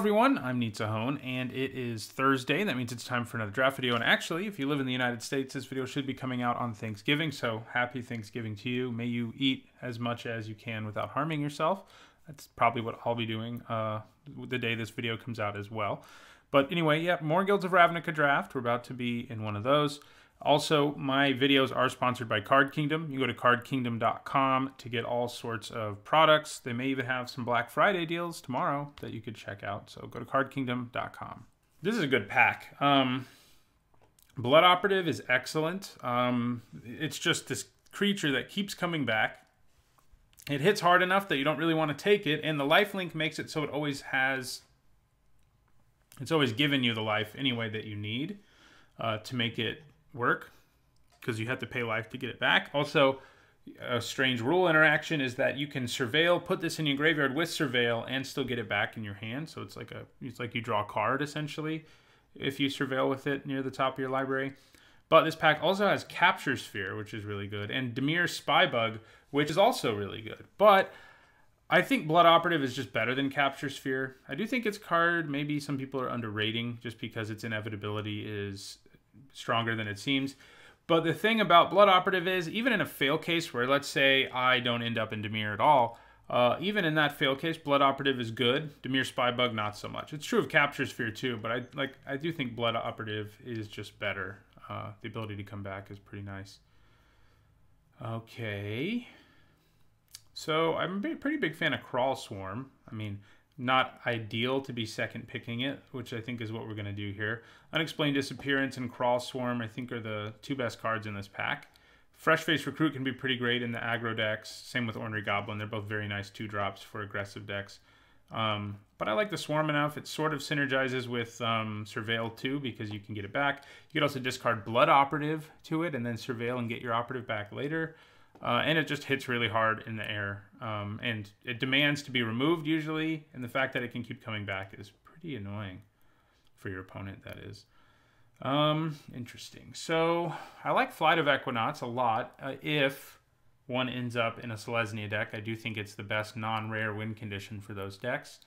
everyone, I'm Nitsahone, and it is Thursday. That means it's time for another draft video. And actually, if you live in the United States, this video should be coming out on Thanksgiving, so happy Thanksgiving to you. May you eat as much as you can without harming yourself. That's probably what I'll be doing the day this video comes out as well. But anyway, yeah, more Guilds of Ravnica draft. We're about to be in one of those. Also, my videos are sponsored by Card Kingdom. You go to cardkingdom.com to get all sorts of products. They may even have some Black Friday deals tomorrow that you could check out. So go to cardkingdom.com. This is a good pack. Blood Operative is excellent. It's just this creature that keeps coming back. It hits hard enough that you don't really want to take it, and the lifelink makes it so it always has... It's always given you the life anyway that you need to make it work, because you have to pay life to get it back. Also, a strange rule interaction is that you can surveil, put this in your graveyard with surveil, and still get it back in your hand. So it's like you draw a card essentially if you surveil with it near the top of your library. But this pack also has Capture Sphere, which is really good, and Dimir Spybug, which is also really good. But I think Blood Operative is just better than Capture Sphere. I do think its card, maybe some people are underrating just because its inevitability is stronger than it seems. But the thing about Blood Operative is, even in a fail case where, let's say, I don't end up in Dimir at all, even in that fail case, Blood Operative is good. Dimir Spybug, not so much. It's true of Capture Sphere too, but I do think Blood Operative is just better. The ability to come back is pretty nice. Okay. So I'm a pretty big fan of Crawl Swarm. I mean, not ideal to be second picking it, which I think is what we're going to do here. Unexplained Disappearance and Crawl Swarm, I think, are the two best cards in this pack. Fresh Face Recruit can be pretty great in the aggro decks. Same with Ornery Goblin. They're both very nice 2-drops for aggressive decks. But I like the Swarm enough. It sort of synergizes with Surveil too, because you can get it back. You could also discard Blood Operative to it and then Surveil and get your Operative back later. And it just hits really hard in the air. And it demands to be removed usually, and the fact that it can keep coming back is pretty annoying for your opponent, that is. Interesting. So I like Flight of Equinox a lot. If one ends up in a Selesnya deck, I do think it's the best non-rare win condition for those decks.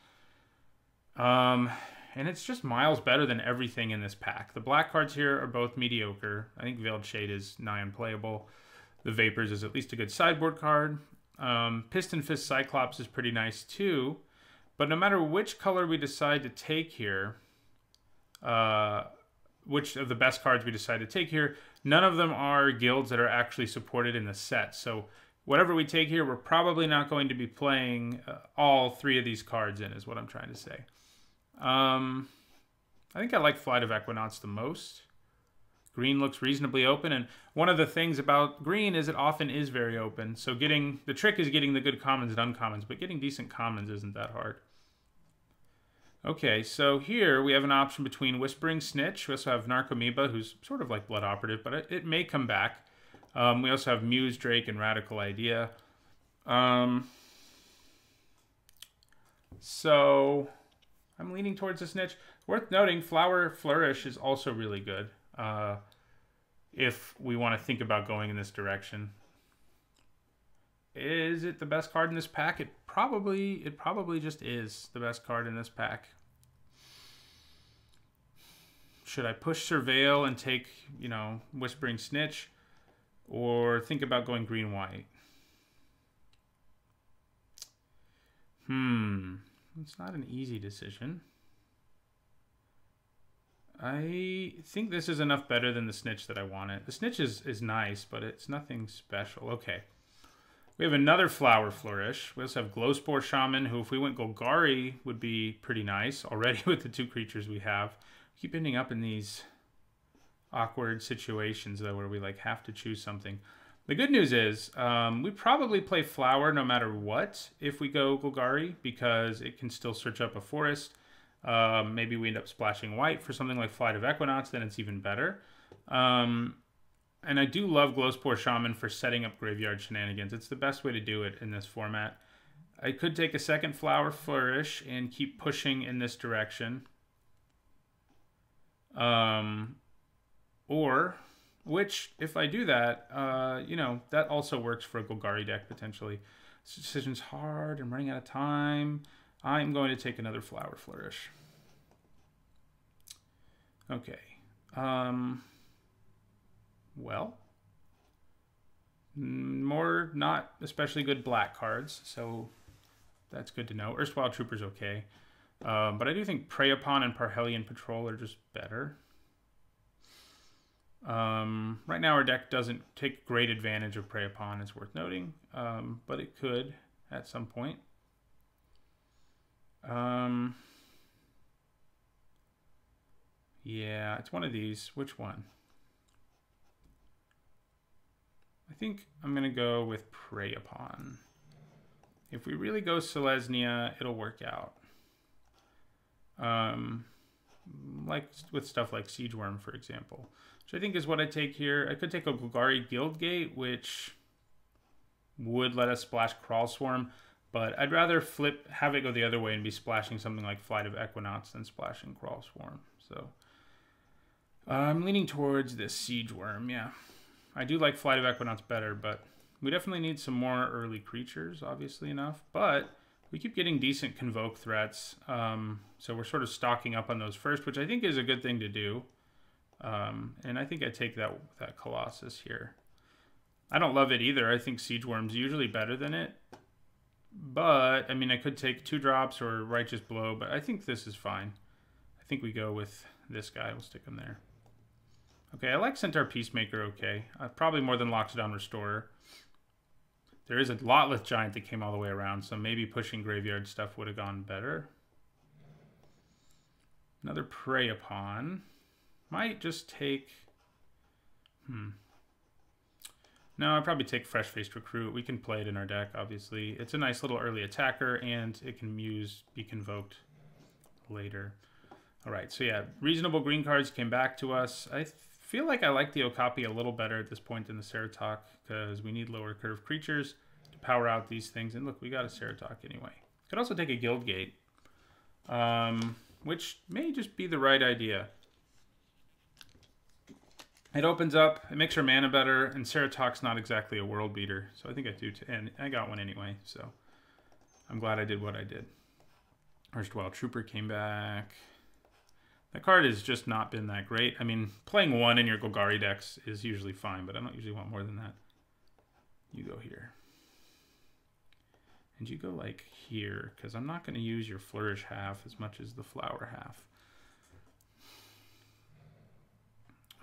And it's just miles better than everything in this pack. The black cards here are both mediocre. I think Veiled Shade is nigh unplayable. The Vapors is at least a good sideboard card. Piston Fist Cyclops is pretty nice too. But no matter which color we decide to take here, which of the best cards we decide to take here, none of them are guilds that are actually supported in the set. So whatever we take here, we're probably not going to be playing all three of these cards in, is what I'm trying to say. I think I like Flight of Equinox the most. Green looks reasonably open, and one of the things about green is it often is very open. So the trick is getting the good commons and uncommons, but getting decent commons isn't that hard. Okay, so here we have an option between Whispering Snitch. We also have Narcomoeba, who's sort of like Blood Operative, but it may come back. We also have Muse Drake and Radical Idea. So I'm leaning towards the Snitch. Worth noting, Flower Flourish is also really good. If we want to think about going in this direction. Is it the best card in this pack? It probably just is the best card in this pack. Should I push Surveil and take, Whispering Snitch, or think about going green-white? It's not an easy decision. I think this is enough better than the Snitch that I wanted. The Snitch is nice, but it's nothing special. Okay. We have another Flower Flourish. We also have Glowspore Shaman, who if we went Golgari would be pretty nice already with the two creatures we have. We keep ending up in these awkward situations, though, where we have to choose something. The good news is we probably play Flower no matter what if we go Golgari, because it can still search up a forest. Maybe we end up splashing white for something like Flight of Equinox, then it's even better. And I do love Glowspore Shaman for setting up graveyard shenanigans. It's the best way to do it in this format. I could take a second Flower Flourish and keep pushing in this direction. Which, if I do that, that also works for a Golgari deck, potentially. This decision's hard. I'm running out of time. I'm going to take another Flower Flourish. Okay. Well, more not especially good black cards, so that's good to know. Erstwhile Trooper's okay. But I do think Prey Upon and Parhelion Patrol are just better. Right now our deck doesn't take great advantage of Prey Upon, it's worth noting. But it could at some point. Yeah, it's one of these. Which one? I think I'm going to go with Prey Upon. If we really go Selesnya, it'll work out. Like with stuff like Siege Worm, for example, which I think is what I take here. I could take a Golgari Guildgate, which would let us splash Crawl Swarm, but I'd rather have it go the other way and be splashing something like Flight of Equinox than splashing Crawl Swarm. So I'm leaning towards this Siege Worm, yeah. I do like Flight of Equinox better, but we definitely need some more early creatures, obviously enough. But we keep getting decent Convoke threats, so we're sort of stocking up on those first, which I think is a good thing to do. And I think I take that Colossus here. I don't love it either. I think Siege Worm's usually better than it. But, I mean, I could take 2 drops or Righteous Blow, but I think this is fine. I think we go with this guy. We'll stick him there. Okay, I like Centaur Peacemaker okay. Probably more than Loxodon Restorer. There is a Lotleth Giant that came all the way around, so maybe pushing Graveyard stuff would have gone better. Another Prey Upon. Might just take... No, I'd probably take Fresh-Faced Recruit. We can play it in our deck, obviously. It's a nice little early attacker, and it can be convoked later. All right, so yeah, reasonable green cards came back to us. I feel like I like the Okapi a little better at this point than the Ceratok, because we need lower curve creatures to power out these things. And look, we got a Ceratok anyway. Could also take a Guildgate, which may just be the right idea. It opens up, it makes our mana better, and Ceratok's not exactly a world beater, so I think I do, and I got one anyway, so I'm glad I did what I did. Erstwhile Trooper came back. That card has just not been that great. I mean, playing 1 in your Golgari decks is usually fine, but I don't usually want more than that. You go here. And you go like here, because I'm not going to use your Flourish half as much as the Flower half.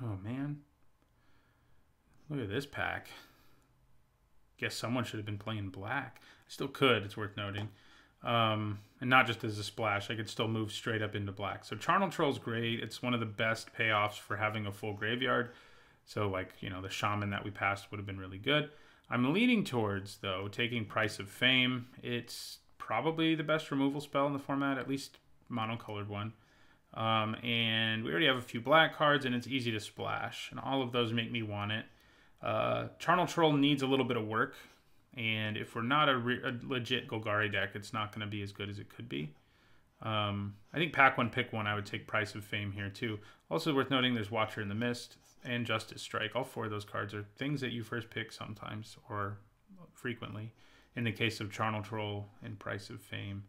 Oh, man. Look at this pack. Guess someone should have been playing black. I still could, it's worth noting. And not just as a splash. I could still move straight up into black. So Charnel Troll's great. It's one of the best payoffs for having a full graveyard. So, like, you know, the Shaman that we passed would have been really good. I'm leaning towards, though, taking Price of Fame. It's probably the best removal spell in the format, at least monocolored one. And we already have a few black cards, and it's easy to splash. And all of those make me want it. Charnel Troll needs a little bit of work. And if we're not a legit Golgari deck, it's not going to be as good as it could be. I think pack 1, pick 1, I would take Price of Fame here too. Also worth noting, there's Watcher in the Mist and Justice Strike. All 4 of those cards are things that you first pick sometimes or frequently. In the case of Charnel Troll and Price of Fame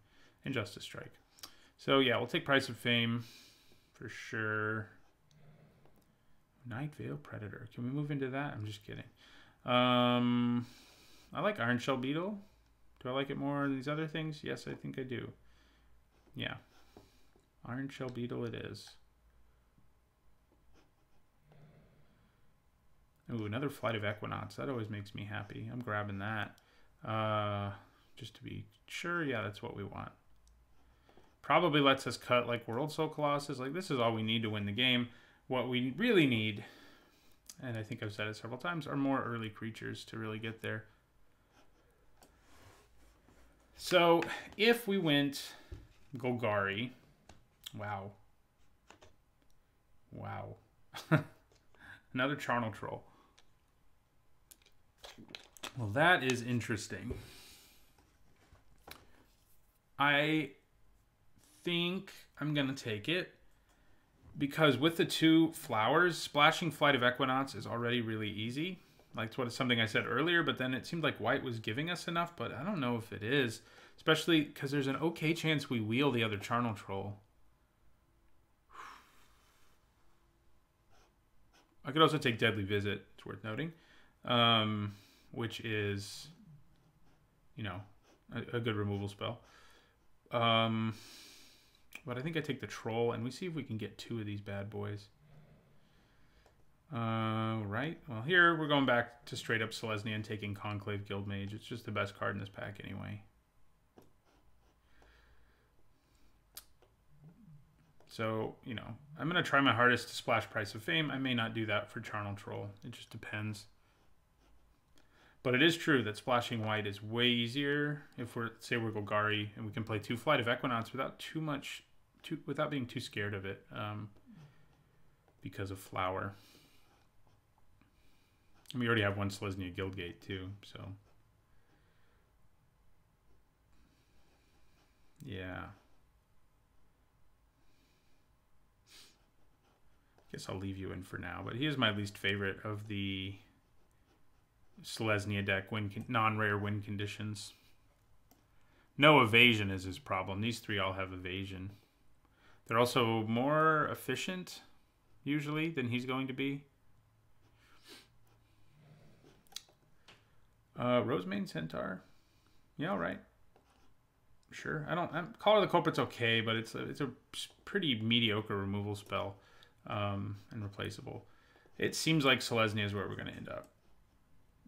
and Justice Strike. So yeah, we'll take Price of Fame for sure. Night Veil Predator. Can we move into that? I'm just kidding. I like Iron Shell Beetle. Do I like it more than these other things? Yes, I think I do. Yeah. Iron Shell Beetle it is. Ooh, another Flight of Equinox. That always makes me happy. I'm grabbing that. Just to be sure, yeah, that's what we want. Probably lets us cut like World Soul Colossus. Like, this is all we need to win the game. What we really need, and I think I've said it several times, are more early creatures to really get there. So, if we went Golgari, wow. Wow. Another Charnel Troll. Well, that is interesting. I think I'm going to take it because with the 2 flowers, splashing Flight of Equinox is already really easy. Like, it's something I said earlier, but then it seemed like white was giving us enough, but I don't know if it is. Especially because there's an okay chance we wheel the other Charnel Troll. I could also take Deadly Visit. It's worth noting, which is, you know, a good removal spell. But I think I take the Troll, and we see if we can get 2 of these bad boys. Right. Well, here we're going back to straight up Selesnya and taking Conclave Guildmage. It's just the best card in this pack anyway. So, you know, I'm going to try my hardest to splash Price of Fame. I may not do that for Charnel Troll. It just depends. But it is true that splashing white is way easier if we're, say we're Golgari and we can play 2 Flight of Equinox without without being too scared of it because of Flower. And we already have 1 Selesnya Guildgate too, so. Yeah. Guess I'll leave you in for now, but he is my least favorite of the Selesnya deck non-rare win conditions. No evasion is his problem. These 3 all have evasion. They're also more efficient, usually, than he's going to be. Rosemane Centaur. Yeah, all right. Sure. Call of the Culprit's okay, but it's a pretty mediocre removal spell and replaceable. It seems like Selesnya is where we're going to end up.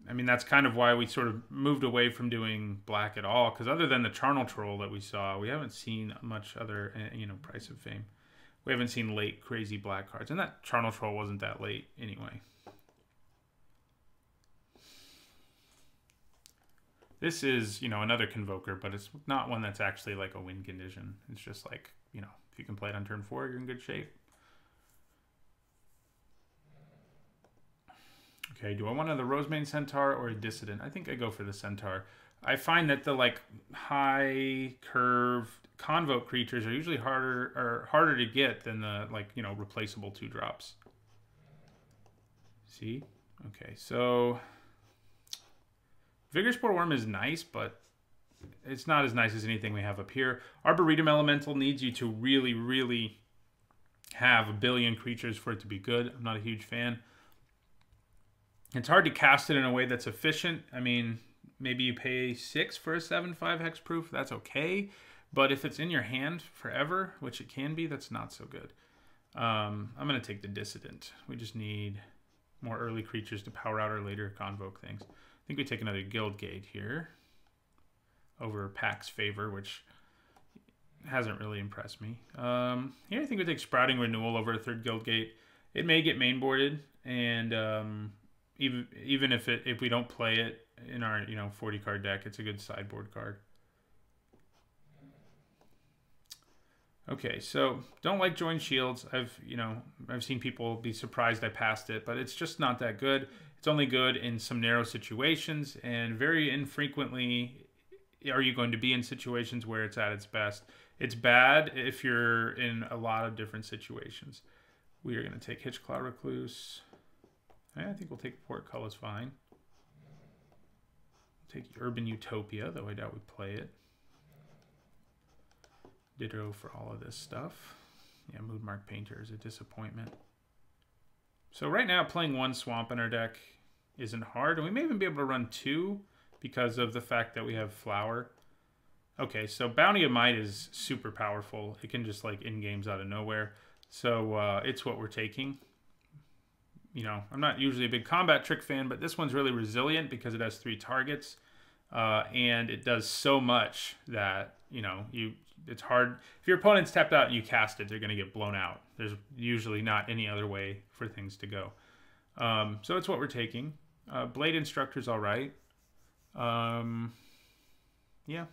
I mean, that's kind of why we sort of moved away from doing black at all, because other than the Charnel Troll that we saw, we haven't seen much other, you know, Price of Fame. We haven't seen late crazy black cards, and that Charnel Troll wasn't that late anyway. This is, you know, another Convoker, but it's not one that's actually like a win condition. It's just like, you know, if you can play it on turn 4, you're in good shape. Okay, do I want another Rosemane Centaur or a Dissident? I think I go for the Centaur. I find that the like high curve Convoke creatures are usually harder to get than the like, you know, replaceable 2-drops. See? Okay, so Vigor Spore Worm is nice, but it's not as nice as anything we have up here. Arboretum Elemental needs you to really, really have a billion creatures for it to be good. I'm not a huge fan. It's hard to cast it in a way that's efficient. I mean, maybe you pay 6 for a 7/5 hexproof. That's okay. But if it's in your hand forever, which it can be, that's not so good. I'm going to take the Dissident. We just need more early creatures to power out our later Convoke things. I think we take another Guildgate here over Pack's Favor, which hasn't really impressed me. Here I think we take Sprouting Renewal over a 3rd Guildgate. It may get mainboarded, and even if we don't play it in our 40 card deck, it's a good sideboard card. Okay, so don't like Join Shields. I've seen people be surprised I passed it, but it's just not that good. It's only good in some narrow situations, and very infrequently are you going to be in situations where it's at its best. It's bad if you're in a lot of different situations. We are going to take Hitchclaw Recluse. I think we'll take Portcullis Vine. We'll take Urban Utopia, though I doubt we play it. Ditto for all of this stuff. Yeah, Moodmark Painter is a disappointment. So right now, playing 1 swamp in our deck isn't hard. And we may even be able to run 2 because of the fact that we have Flower. Okay, so Bounty of Might is super powerful. It can just like end games out of nowhere. So it's what we're taking. You know, I'm not usually a big combat trick fan, but this one's really resilient because it has 3 targets. And it does so much that, you know, it's hard. If your opponent's tapped out and you cast it, they're going to get blown out. There's usually not any other way for things to go. So it's what we're taking. Blade Instructor's all right. Yeah.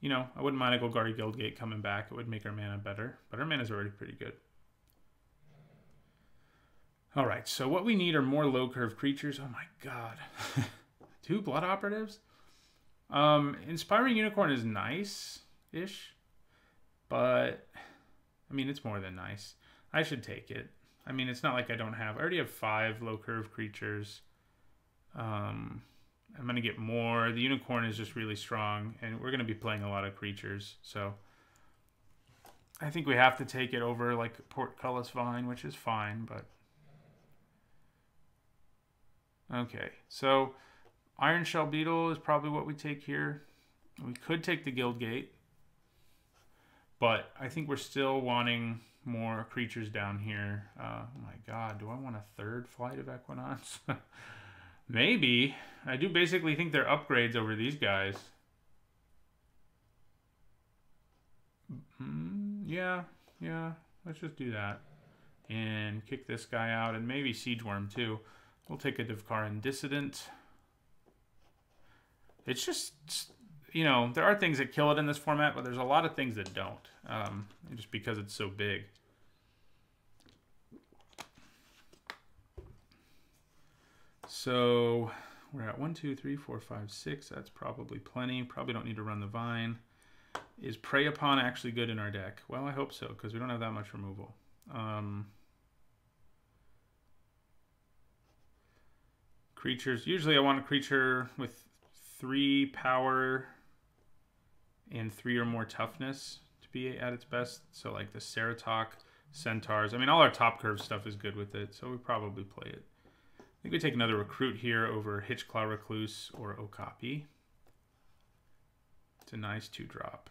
You know, I wouldn't mind a Golgari Guildgate coming back. It would make our mana better, but our mana's already pretty good. All right, so what we need are more low curve creatures. Oh my god. 2 Blood Operatives? Inspiring Unicorn is nice-ish, but, I mean, it's more than nice. I should take it. I mean, it's not like I don't have... I already have 5 low curve creatures. I'm going to get more. The Unicorn is just really strong, and we're going to be playing a lot of creatures, so... I think we have to take it over, like, Portcullis Vine, which is fine, but... Okay, so Iron Shell Beetle is probably what we take here. We could take the Guildgate, but I think we're still wanting more creatures down here. Oh my god, do I want a third Flight of Equinox? Maybe. I do basically think they're upgrades over these guys. Yeah, let's just do that. And kick this guy out, and maybe Siege Worm too. We'll take a Divkaran Dissident. It's just, you know, there are things that kill it in this format, but there's a lot of things that don't, just because it's so big. So we're at 1, 2, 3, 4, 5, 6. That's probably plenty. Probably don't need to run the Vine. Is Prey Upon actually good in our deck? Well, I hope so, because we don't have that much removal. Creatures. Usually I want a creature with 3 power and 3 or more toughness to be at its best. So like the Ceratok, Centaurs. I mean, all our top curve stuff is good with it, so we probably play it. I think we take another Recruit here over Hitchclaw Recluse or Okapi. It's a nice 2-drop.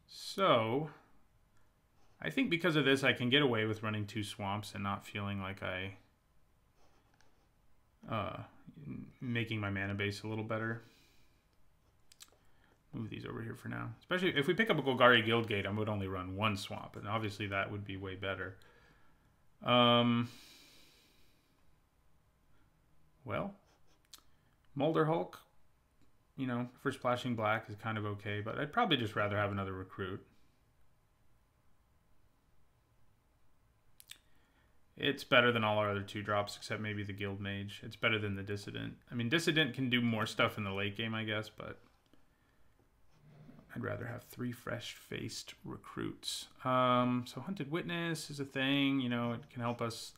So I think because of this, I can get away with running 2 swamps and not feeling like making my mana base a little better. Move these over here for now. Especially if we pick up a Golgari Guildgate, I would only run 1 swamp, and obviously that would be way better. Well, Molder Hulk, you know, for splashing black is kind of okay, but I'd probably just rather have another Recruit. It's better than all our other 2-drops, except maybe the Guild Mage. It's better than the Dissident. I mean, Dissident can do more stuff in the late game, I guess, but I'd rather have 3 fresh-faced Recruits. So Hunted Witness is a thing. You know, it can help us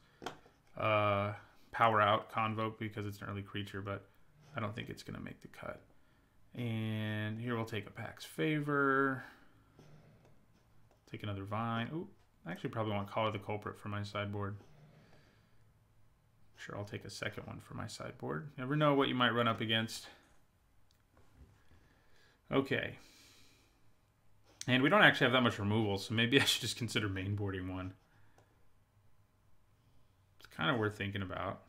power out Convoke because it's an early creature, but I don't think it's going to make the cut. And here we'll take a Pax Favor. Take another Vine. Ooh, I actually probably want Collar the Culprit for my sideboard. Sure, I'll take a second one for my sideboard. Never know what you might run up against. Okay. And we don't actually have that much removal, so maybe I should just consider mainboarding one. It's kind of worth thinking about.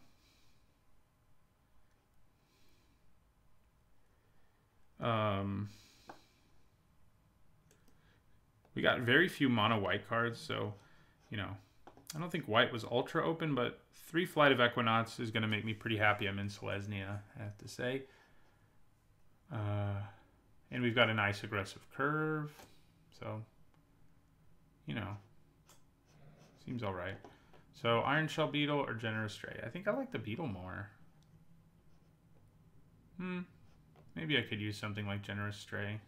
We got very few mono white cards, so, you know, I don't think white was ultra open, but 3 Flight of Equinox is going to make me pretty happy I'm in Selesnya, I have to say. And we've got a nice aggressive curve, so, you know, seems all right. So Iron Shell Beetle or Generous Stray? I think I like the Beetle more. Maybe I could use something like Generous Stray.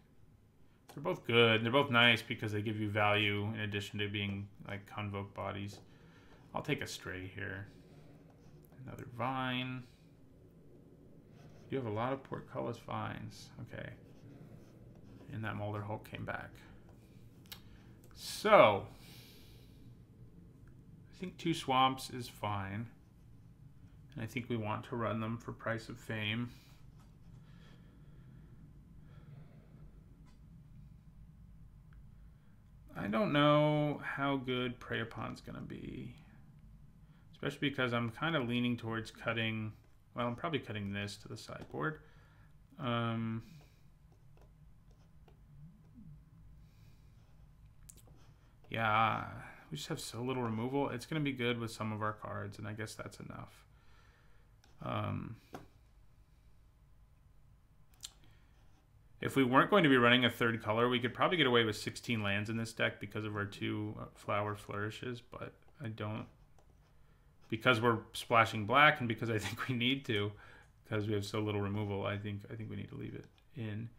They're both good. They're both nice because they give you value in addition to being like Convoke bodies. I'll take a Stray here. Another Vine. You have a lot of Portcullis Vines. Okay. And that Molder Hulk came back. So, I think 2 swamps is fine. And I think we want to run them for Price of Fame. I don't know how good Prey Upon's going to be. Especially because I'm kind of leaning towards cutting... Well, I'm probably cutting this to the sideboard. Yeah, we just have so little removal. It's going to be good with some of our cards, and I guess that's enough. If we weren't going to be running a 3rd color, we could probably get away with 16 lands in this deck because of our 2 Flower Flourishes, but I don't. Because we're splashing black and because I think we need to, because we have so little removal, I think we need to leave it in.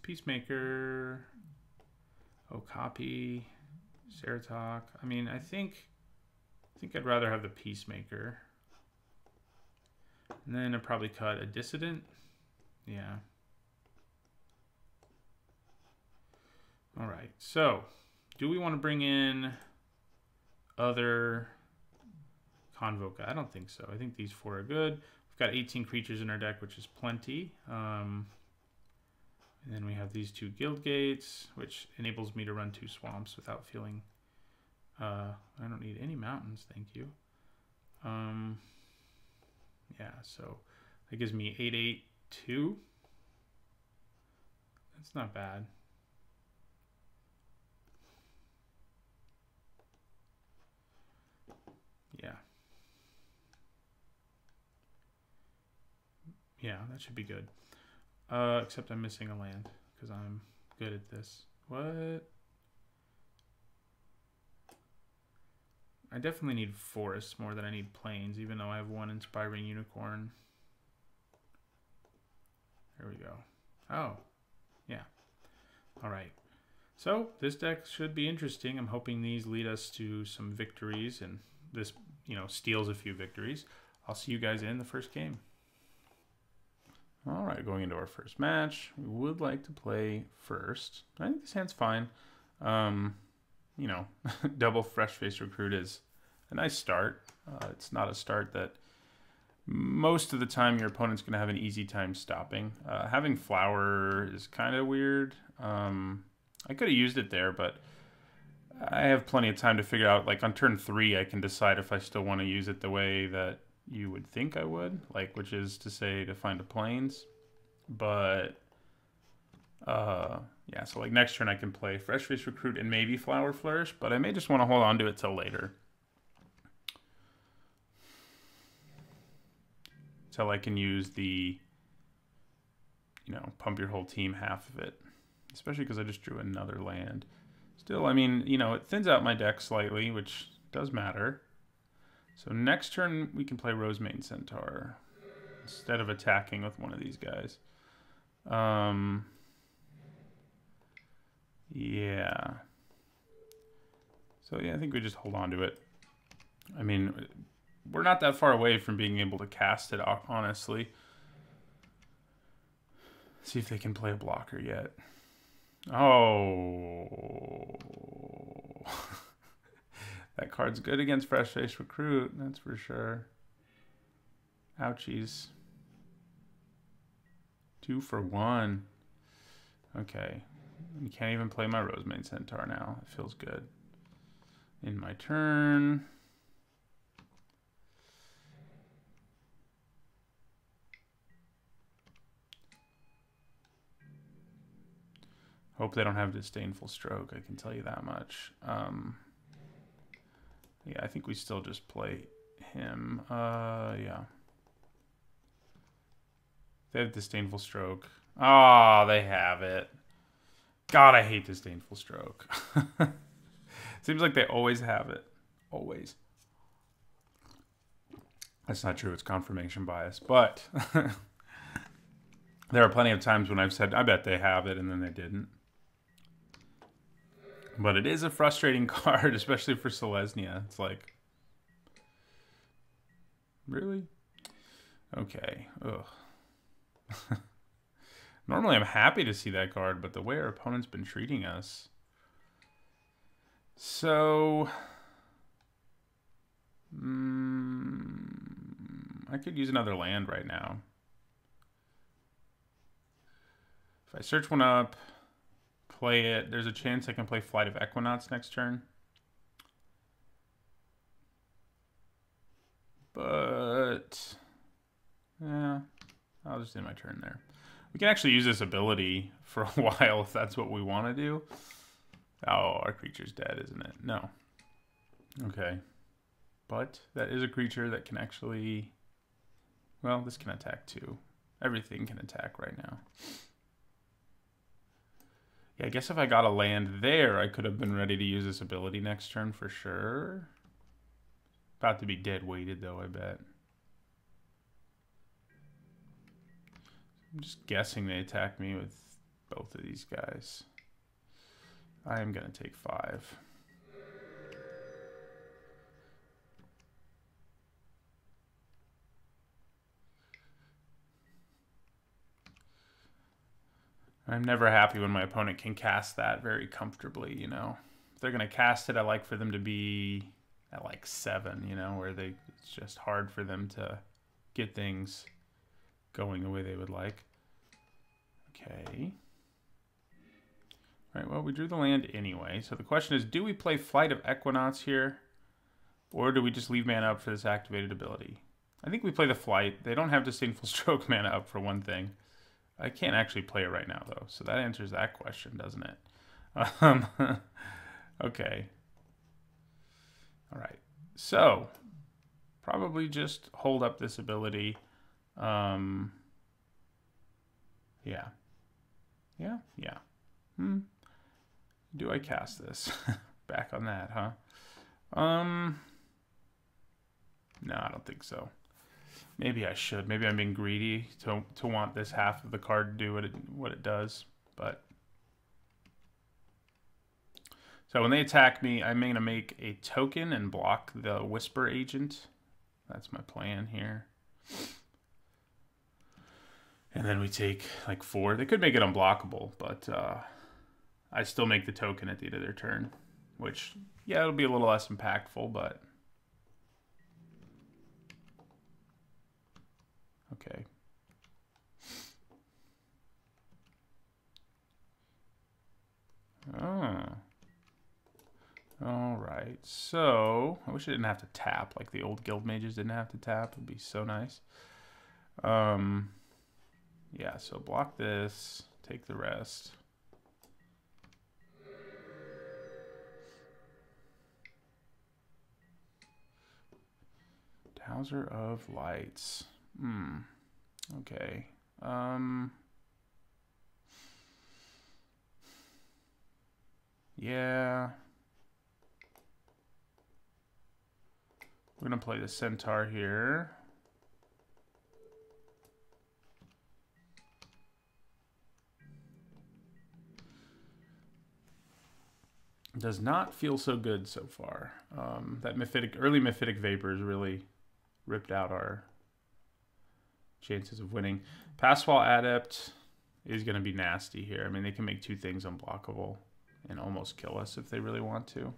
Peacemaker, Okapi, Ceratok. I mean, I think I'd rather have the Peacemaker. And then I'd probably cut a Dissident. Yeah. All right, so Do we want to bring in other Convoca? I don't think so. I think these 4 are good. We've got 18 creatures in our deck, which is plenty. And then we have these 2 Guild Gates, which enables me to run 2 Swamps without feeling... I don't need any mountains, thank you. Yeah, so that gives me 8/8/2. That's not bad. Yeah. Yeah, that should be good. Except I'm missing a land because I'm good at this. What? I definitely need forests more than I need plains, even though I have 1 Inspiring Unicorn. There we go. Oh, yeah. All right. So this deck should be interesting. I'm hoping these lead us to some victories, and this, you know, steals a few victories. I'll see you guys in the first game. All right, going into our first match, we would like to play first. I think this hand's fine. You know, double Fresh Face Recruit is a nice start. It's not a start that most of the time your opponent's going to have an easy time stopping. Having Flower is kind of weird. I could have used it there, but I have plenty of time to figure out, like on turn 3, I can decide if I still want to use it the way that you would think I would, like, which is to say to find a plains. But yeah, so like next turn I can play Fresh Face Recruit and maybe Flower Flourish, but I may just want to hold on to it till later. Till I can use the, you know, pump your whole team half of it. Especially because I just drew another land. Still, I mean, you know, it thins out my deck slightly, which does matter. So next turn we can play Rosemane Centaur instead of attacking with one of these guys. Yeah. So yeah, I think we just hold on to it. I mean, we're not that far away from being able to cast it, honestly. See if they can play a blocker yet. Oh. That card's good against Fresh Face Recruit, that's for sure. Ouchies. 2 for 1. Okay. You can't even play my Rosemane Centaur now. It feels good. In my turn. Hope they don't have Disdainful Stroke, I can tell you that much. Yeah, I think we still just play him. Yeah. They have Disdainful Stroke. Ah, they have it. God, I hate Disdainful Stroke. Seems like they always have it. Always. That's not true. It's confirmation bias. But there are plenty of times when I've said, I bet they have it, and then they didn't. But it is a frustrating card, especially for Selesnya. It's like, really? Okay. Ugh. Normally I'm happy to see that card, but the way our opponent's been treating us. So, I could use another land right now. If I search one up, play it, there's a chance I can play Flight of Equinox next turn. But, yeah, I'll just end my turn there. We can actually use this ability for a while if that's what we want to do. Oh, our creature's dead, isn't it? No. Okay. But that is a creature that can actually... Well, this can attack too. Everything can attack right now. Yeah, I guess if I got a land there, I could have been ready to use this ability next turn for sure. About to be dead weighted though, I bet. I'm just guessing they attack me with both of these guys. I am going to take 5. I'm never happy when my opponent can cast that very comfortably, you know. they're going to cast it, I like for them to be at like 7, you know, where it's just hard for them to get things going the way they would like. Okay. All right, well, we drew the land anyway. So the question is, do we play Flight of Equinaughts here? Or do we just leave mana up for this activated ability? I think we play the Flight. They don't have Disdainful Stroke mana up for one thing. I can't actually play it right now, though. So that answers that question, doesn't it? Okay. All right. So, probably just hold up this ability. Yeah. Yeah. Do I cast this? Back on that, huh? No, I don't think so. Maybe I should. Maybe I'm being greedy to want this half of the card to do what it does. But so when they attack me, I'm going to make a token and block the Whisper Agent. That's my plan here. And then we take like 4. They could make it unblockable, but I still make the token at the end of their turn, which, yeah, it'll be a little less impactful, but okay. Oh. All right. So, I wish I didn't have to tap like the old guild mages didn't have to tap. It'd be so nice. Yeah, so block this, take the rest. Dowser of Lights. Okay. Yeah. We're going to play the Centaur here. Does not feel so good so far. That early Mephitic Vapors really ripped out our chances of winning. Passwall Adept is going to be nasty here. I mean, they can make 2 things unblockable and almost kill us if they really want to.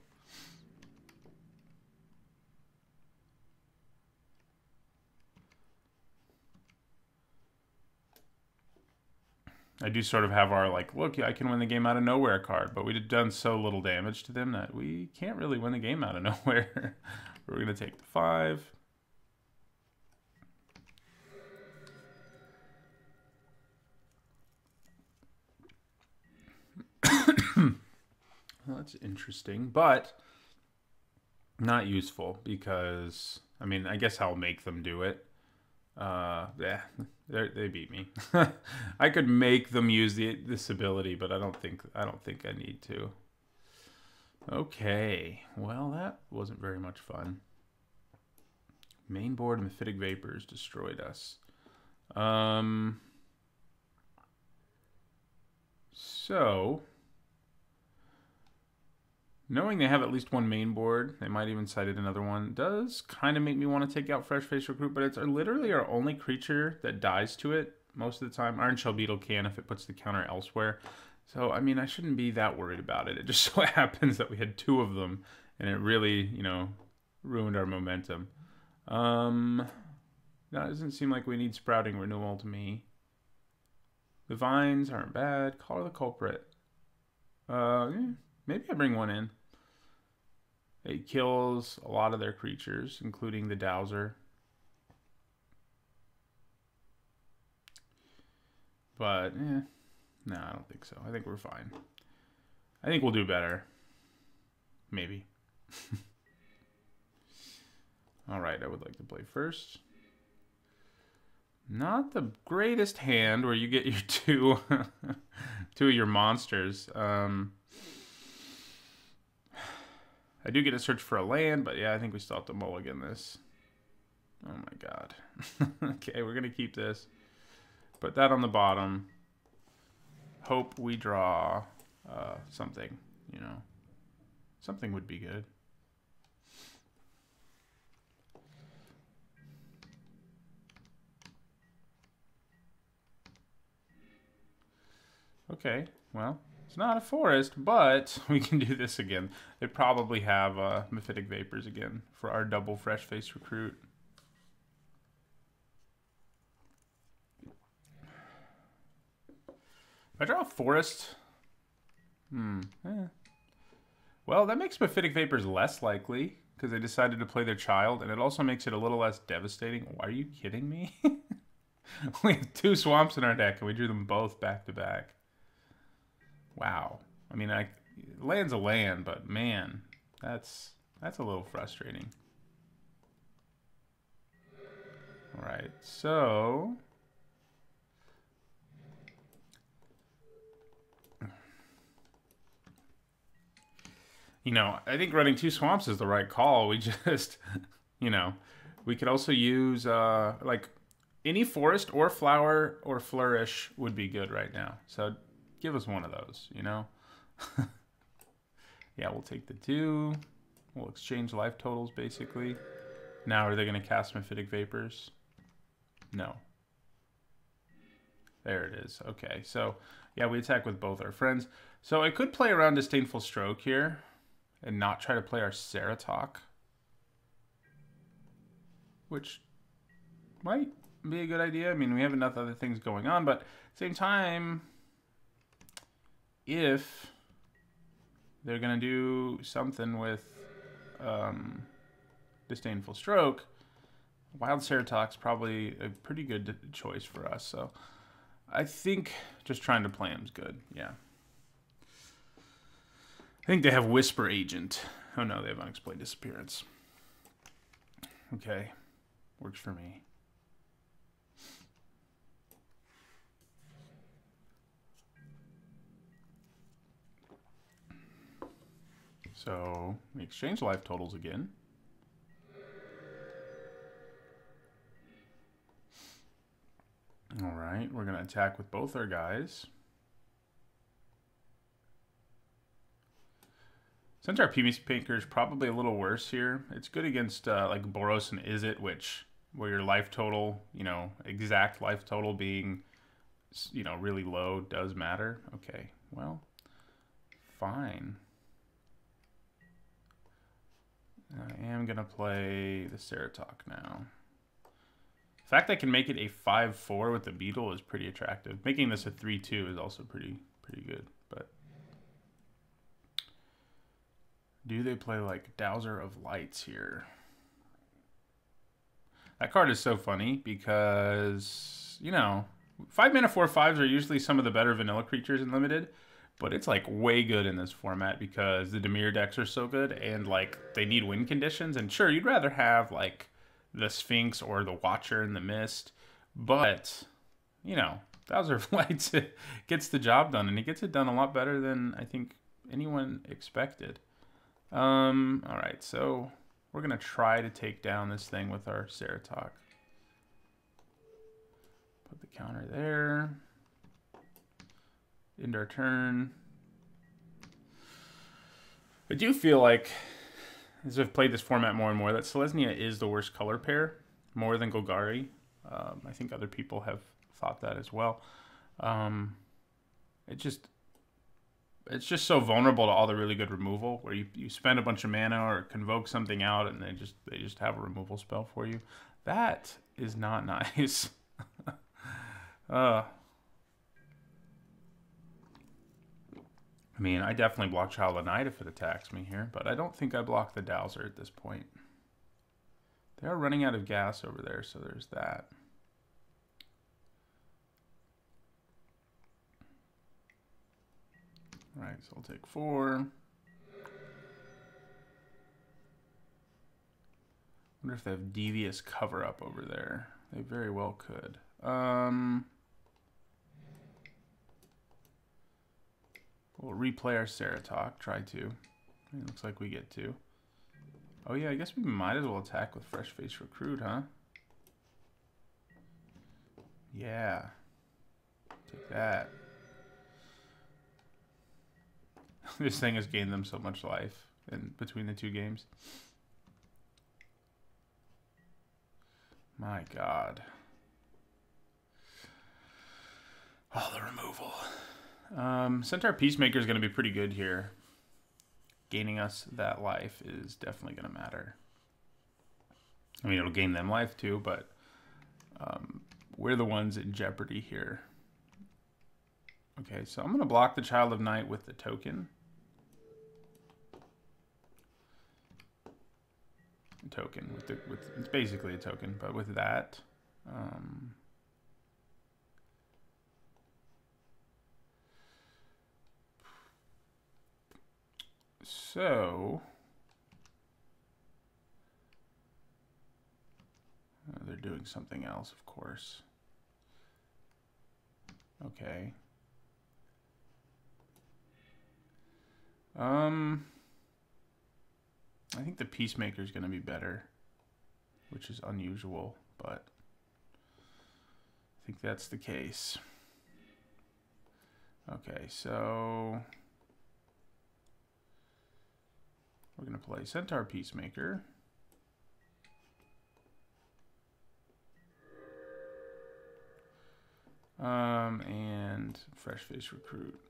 I do sort of have our, like, look, I can win the game out of nowhere card, but we've done so little damage to them that we can't really win the game out of nowhere. We're going to take the 5. Well, that's interesting, but not useful because, I mean, I guess I'll make them do it. Yeah, they beat me. I could make them use this ability, but I don't think I need to. Okay, well, that wasn't very much fun. Main board Mephitic Vapors destroyed us. So, knowing they have at least one main board, they might even cited another one, does kind of make me want to take out Fresh Face Recruit, but it's literally our only creature that dies to it most of the time. Iron Shell Beetle can if it puts the counter elsewhere. So, I mean, I shouldn't be that worried about it. It just so happens that we had 2 of them, and it really, you know, ruined our momentum. That doesn't seem like we need Sprouting Renewal to me. The Vines aren't bad. Call the Culprit. Maybe I bring one in. It kills a lot of their creatures, including the Dowser. But, no, I don't think so. I think we're fine. I think we'll do better. Maybe. All right, I would like to play first. Not the greatest hand where you get your 2 of your monsters. I do get to search for a land, but yeah, I think we still have to mulligan this. Oh my god. Okay, we're going to keep this. Put that on the bottom. Hope we draw something, you know. Something would be good. Okay, well, It's not a forest, but we can do this again. They probably have Mephitic Vapors again for our double fresh face recruit. If I draw a forest, well, that makes Mephitic Vapors less likely because they decided to play their child, and it also makes it a little less devastating. Are you kidding me? We have 2 swamps in our deck, and we drew them both back to back. Wow. I mean, land's a land, but man, that's a little frustrating. All right, so you know, I think running 2 swamps is the right call. We just, you know, we could also use like any forest or flower or flourish would be good right now. So give us one of those, you know. Yeah, we'll take the 2. We'll exchange life totals basically. Now are they going to cast Mephitic Vapors? No. There it is. Okay, so yeah, we attack with both our friends. So I could play around Disdainful Stroke here and not try to play our Ceratok, which might be a good idea. I mean, we have enough other things going on, but at the same time, if they're going to do something with Disdainful Stroke, Wild Ceratok's probably a pretty good choice for us. So I think just trying to play him is good. Yeah. I think they have Whisper Agent. Oh no, they have Unexplained Disappearance. Okay. Works for me. So we exchange life totals again. All right, we're going to attack with both our guys. Since our PVC Pinker is probably a little worse here, it's good against like Boros and Izzet, where your life total, you know, exact life total being, you know, really low does matter. Okay, well, fine. I am going to play the Ceratok now. The fact I can make it a 5-4 with the Beetle is pretty attractive. Making this a 3-2 is also pretty good. But do they play like Dowser of Lights here? That card is so funny because, you know, 5-mana 4/5s are usually some of the better vanilla creatures in Limited. But it's like way good in this format because the Dimir decks are so good and like they need win conditions. And sure, you'd rather have like the Sphinx or the Watcher in the Mist, but you know, Dowser of Lights gets the job done, and he gets it done a lot better than I think anyone expected. All right, so we're gonna try to take down this thing with our Ceratok. Put the counter there. End our turn. I do feel like, as I've played this format more and more, that Selesnya is the worst color pair, more than Golgari. I think other people have thought that as well. It's just so vulnerable to all the really good removal, where you spend a bunch of mana or convoke something out, and they just have a removal spell for you. That is not nice. I mean, I definitely block Child of Night if it attacks me here, but I don't think I block the Dowser at this point. They are running out of gas over there, so there's that. All right, so I'll take 4. Wonder if they have Devious Cover Up over there. They very well could. We'll replay our Ceratok, try to. It looks like we get to. Oh yeah, I guess we might as well attack with Fresh Face Recruit, huh? Yeah. Take that. This thing has gained them so much life in between the 2 games. My God. Oh, the removal. Centaur Peacemaker is going to be pretty good here. Gaining us that life is definitely going to matter. I mean, it'll gain them life too, but we're the ones in jeopardy here. Okay, so I'm going to block the Child of Night with the token. It's basically a token, but with that, so they're doing something else, of course. Okay. I think the Peacemaker is going to be better, which is unusual, but I think that's the case. Okay, so we're going to play Centaur Peacemaker. And Fresh Face Recruit.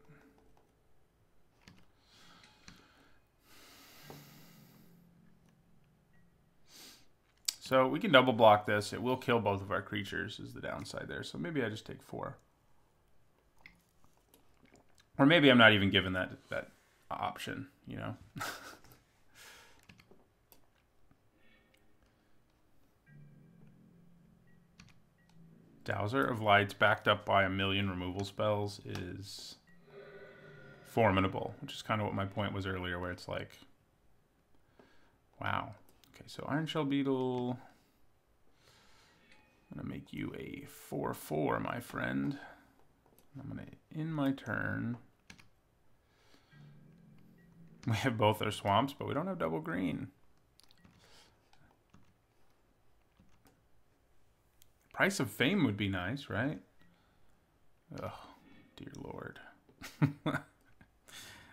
So we can double block this. It will kill both of our creatures is the downside there. So maybe I just take 4. Or maybe I'm not even given that option, you know. Dowser of Lights backed up by 1,000,000 removal spells is formidable, which is kind of what my point was earlier, where it's like, wow. Okay, so Iron Shell Beetle. I'm going to make you a 4/4, my friend. I'm going to end my turn. We have both our swamps, but we don't have double green. Price of Fame would be nice, right? Oh, dear Lord.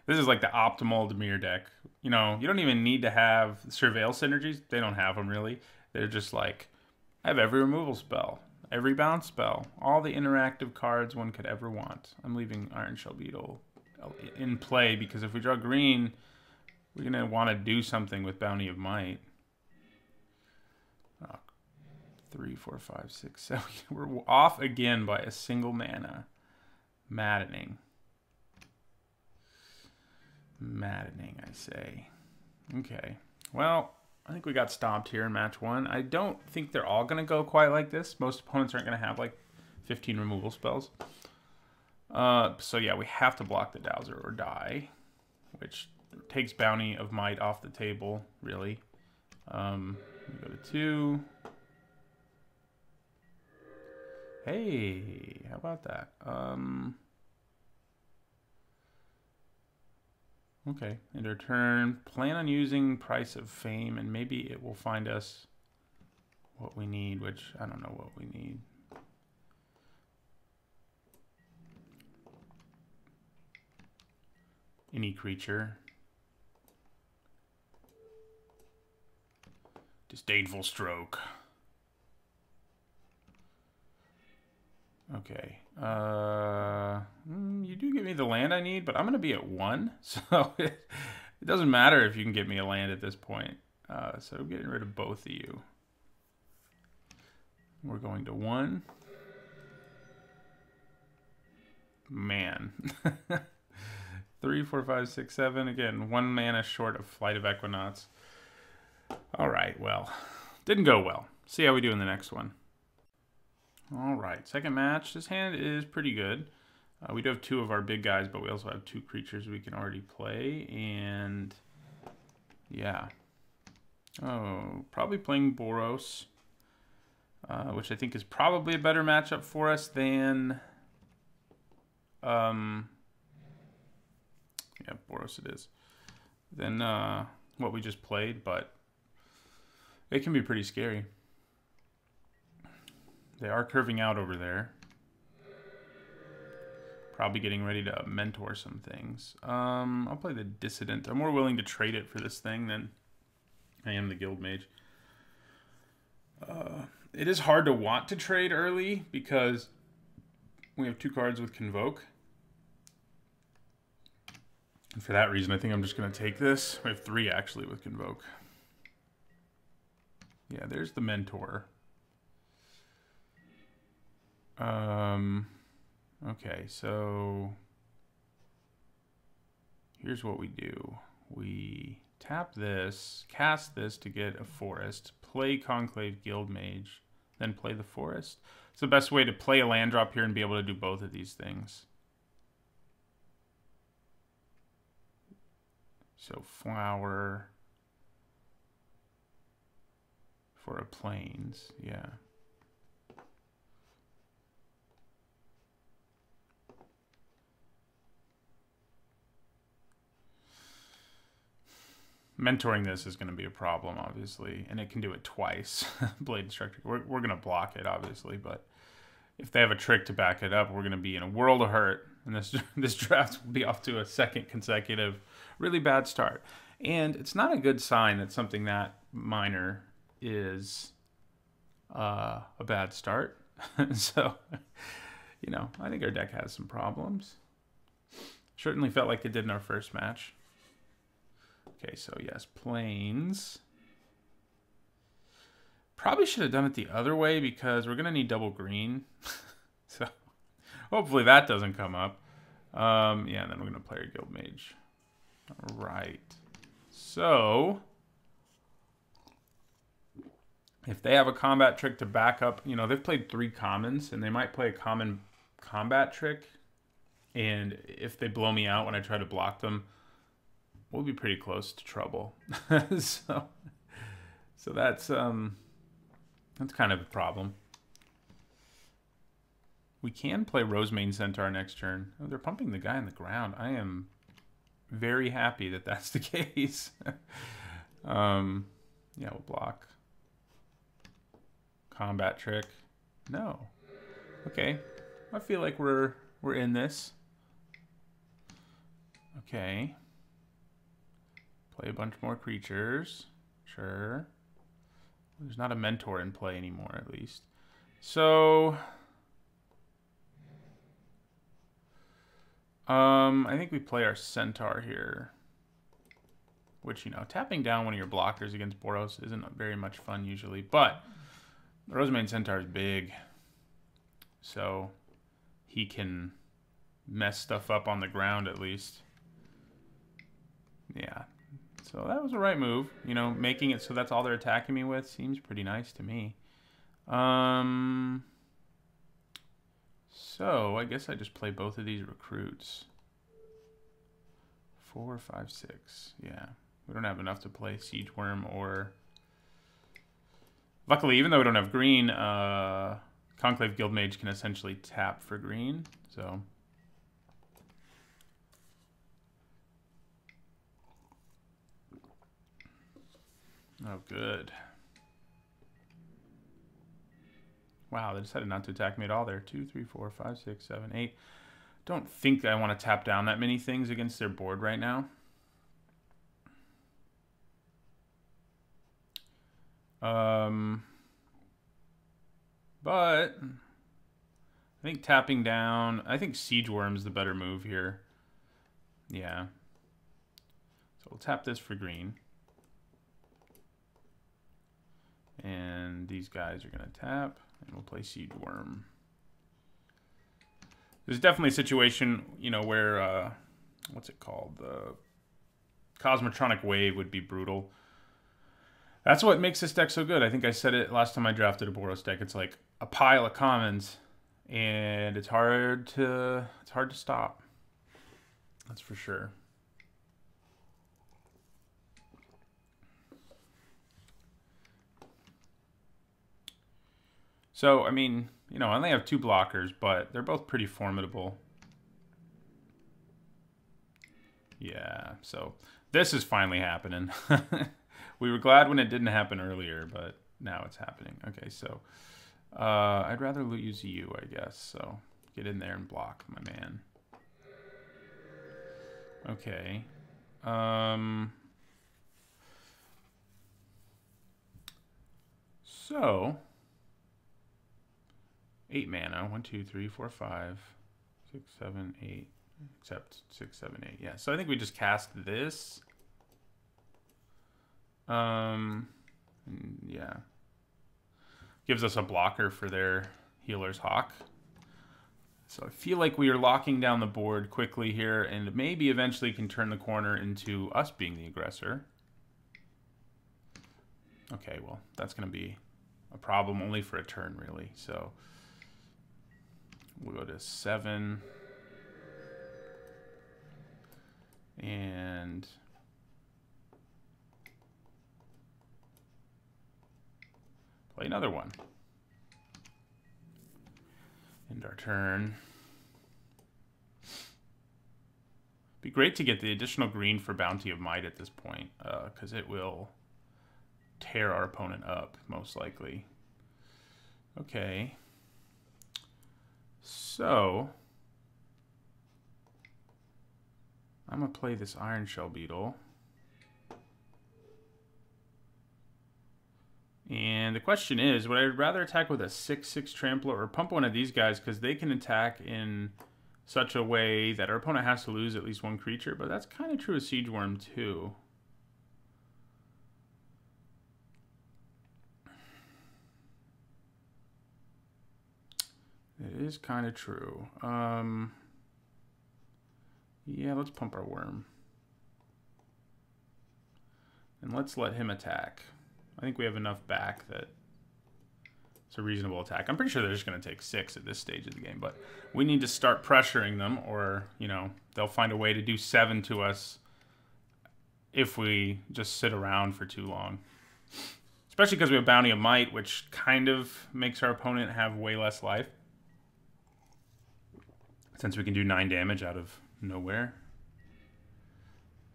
This is like the optimal Dimir deck. You know, you don't even need to have Surveil synergies. They don't have them, really. They're just like, I have every removal spell, every bounce spell, all the interactive cards one could ever want. I'm leaving Iron Shell Beetle in play because if we draw green, we're going to want to do something with Bounty of Might. 3, 4, 5, 6, 7. We're off again by a single mana. Maddening. Maddening, I say. Okay. Well, I think we got stomped here in match 1. I don't think they're all going to go quite like this. Most opponents aren't going to have like 15 removal spells. So yeah, we have to block the Dowser or die, which takes Bounty of Might off the table, really. We go to 2. Hey, how about that? Okay, end our turn. Plan on using Price of Fame, and maybe it will find us what we need, which I don't know what we need. Any creature. Disdainful Stroke. Okay. You do give me the land I need, but I'm going to be at 1. So it doesn't matter if you can get me a land at this point. So I'm getting rid of both of you. We're going to 1. Man. 3, 4, 5, 6, 7. Again, 1 mana short of Flight of Equinaughts. All right, well. Didn't go well. See how we do in the next one. All right, second match. This hand is pretty good. We do have 2 of our big guys, but we also have 2 creatures we can already play. And yeah. Oh, probably playing Boros, which I think is probably a better matchup for us than... yeah, Boros it is. Than what we just played, but it can be pretty scary. They are curving out over there. Probably getting ready to mentor some things. I'll play the Dissident. I'm more willing to trade it for this thing than I am the Guild Mage. It is hard to want to trade early because we have 2 cards with Convoke. And for that reason, I think I'm just going to take this. We have 3 actually with Convoke. Yeah, there's the Mentor. Okay, so here's what we do. We tap this, cast this to get a forest, play Conclave Guildmage, then play the forest. It's the best way to play a land drop here and be able to do both of these things. So flower for a plains, yeah. Mentoring this is going to be a problem, obviously, and it can do it twice. Blade Destructor. We're going to block it, obviously, but if they have a trick to back it up, we're going to be in a world of hurt, and this draft will be off to a second consecutive really bad start. And it's not a good sign that something that minor is a bad start. So, you know, I think our deck has some problems. Certainly felt like it did in our first match. Okay, so yes, plains. Probably should have done it the other way because we're going to need double green. So hopefully that doesn't come up. Yeah, and then we're going to play our Guildmage. All right. So if they have a combat trick to back up, you know, they've played 3 commons, and they might play a common combat trick. And if they blow me out when I try to block them, we'll be pretty close to trouble. so that's kind of a problem. We can play Rosemane Centaur next turn. Oh, they're pumping the guy on the ground. I am very happy that that's the case. Yeah, we'll block. Combat trick. No. Okay. I feel like we're in this. Okay. Play a bunch more creatures. Sure. There's not a mentor in play anymore, at least. So I think we play our Centaur here. Which, you know, tapping down one of your blockers against Boros isn't very much fun usually. But the Rosemane Centaur is big. So he can mess stuff up on the ground at least. Yeah. So that was the right move. You know, making it so that's all they're attacking me with seems pretty nice to me. So I guess I just play both of these recruits. 4, 5, 6. Yeah. We don't have enough to play Siege Worm or... Luckily, even though we don't have green, Conclave Guildmage can essentially tap for green. So... Oh, good. Wow, they decided not to attack me at all there. 2, 3, 4, 5, 6, 7, 8. Don't think I want to tap down that many things against their board right now. But I think tapping down, I think Siege Worm's the better move here. Yeah. So we'll tap this for green. And these guys are going to tap, and we'll play Siege Worm. There's definitely a situation, you know, where, what's it called? The Cosmotronic Wave would be brutal. That's what makes this deck so good. I think I said it last time I drafted a Boros deck. It's like a pile of commons, and it's hard to stop. That's for sure. So, I mean, you know, I only have 2 blockers, but they're both pretty formidable. Yeah, so this is finally happening. We were glad when it didn't happen earlier, but now it's happening. Okay, so I'd rather use you, I guess. So get in there and block, my man. Okay. So 8 mana. 1, 2, 3, 4, 5, 6, 7, 8. Except 6, 7, 8. Yeah, so I think we just cast this. Yeah. Gives us a blocker for their Healer's Hawk. So I feel like we are locking down the board quickly here, and maybe eventually can turn the corner into us being the aggressor. Okay, well, that's going to be a problem only for a turn, really. So we'll go to 7. And play another one. End our turn. Be great to get the additional green for Bounty of Might at this point, because it will tear our opponent up, most likely. Okay. So I'm going to play this Iron Shell Beetle. And the question is, would I rather attack with a 6/6 Trampler or pump one of these guys, because they can attack in such a way that our opponent has to lose at least one creature, but that's kind of true of Siege Worm too. It is kind of true. Yeah, let's pump our worm. And let's let him attack. I think we have enough back that it's a reasonable attack. I'm pretty sure they're just going to take 6 at this stage of the game, but we need to start pressuring them, or, you know, they'll find a way to do 7 to us if we just sit around for too long. Especially because we have Bounty of Might, which kind of makes our opponent have way less life, since we can do 9 damage out of nowhere.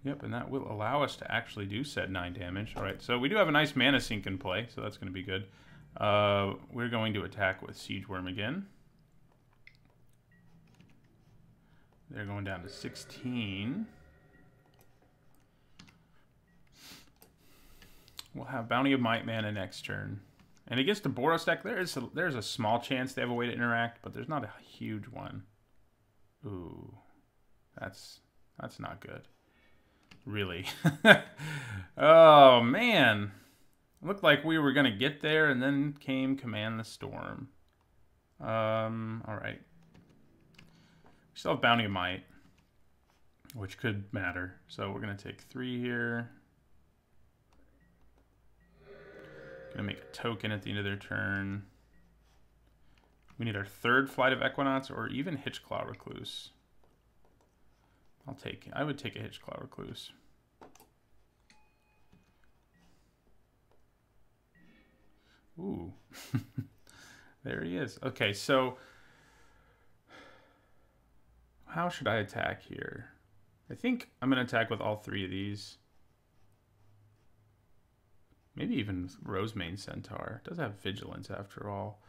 Yep, and that will allow us to actually do said 9 damage. All right, so we do have a nice mana sink in play, so that's going to be good. We're going to attack with Siege Worm again. They're going down to 16. We'll have Bounty of Might mana next turn. And against the Boros deck, there's a small chance they have a way to interact, but there's not a huge one. Ooh, that's not good. Really. Oh, man. It looked like we were going to get there, and then came Command the Storm. All right. We still have Bounty of Might, which could matter. So we're going to take 3 here. Going to make a token at the end of their turn. We need our 3rd Flight of Equinox, or even Hitchclaw Recluse. I would take a Hitchclaw Recluse. Ooh. There he is. Okay, so how should I attack here? I think I'm going to attack with all 3 of these. Maybe even Rosemane Centaur. It does have Vigilance after all.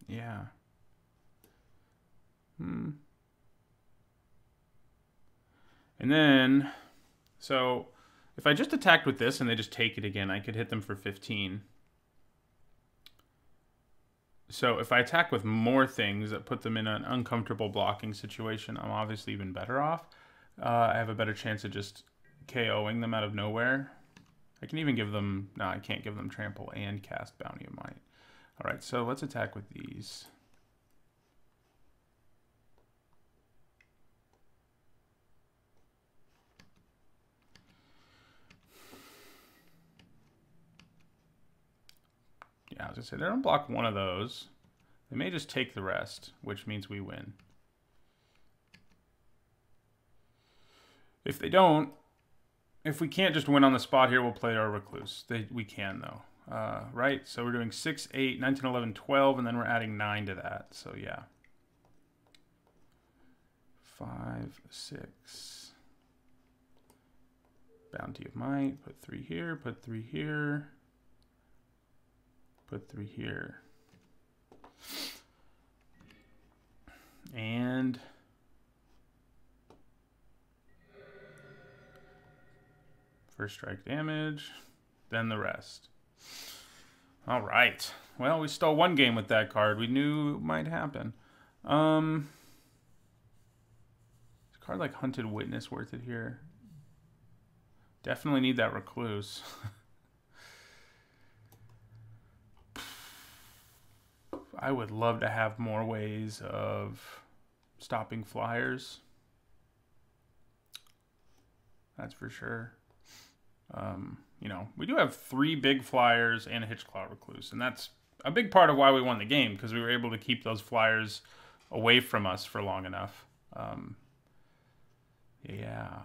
Yeah. And then, so if I just attacked with this and they just take it again, I could hit them for 15. So if I attack with more things that put them in an uncomfortable blocking situation, I'm obviously even better off. I have a better chance of just KOing them out of nowhere. I can even give them... No, I can't give them Trample and cast Bounty of Might. All right, so let's attack with these. Yeah, I was going to say, they don't block one of those. They may just take the rest, which means we win. If they don't, if we can't just win on the spot here, we'll play our Recluse. We can, though. Right? So we're doing 6, 8, 19, 11, 12, and then we're adding 9 to that. So, yeah. 5, 6. Bounty of Might. Put 3 here. Put 3 here. Put 3 here. And first strike damage, then the rest. All right. Well, we stole one game with that card. We knew it might happen. Is a card like Hunted Witness worth it here? Definitely need that Recluse. I would love to have more ways of stopping flyers. That's for sure. You know, we do have 3 big flyers and a Hitchclaw Recluse, and that's a big part of why we won the game, because we were able to keep those flyers away from us for long enough. Yeah.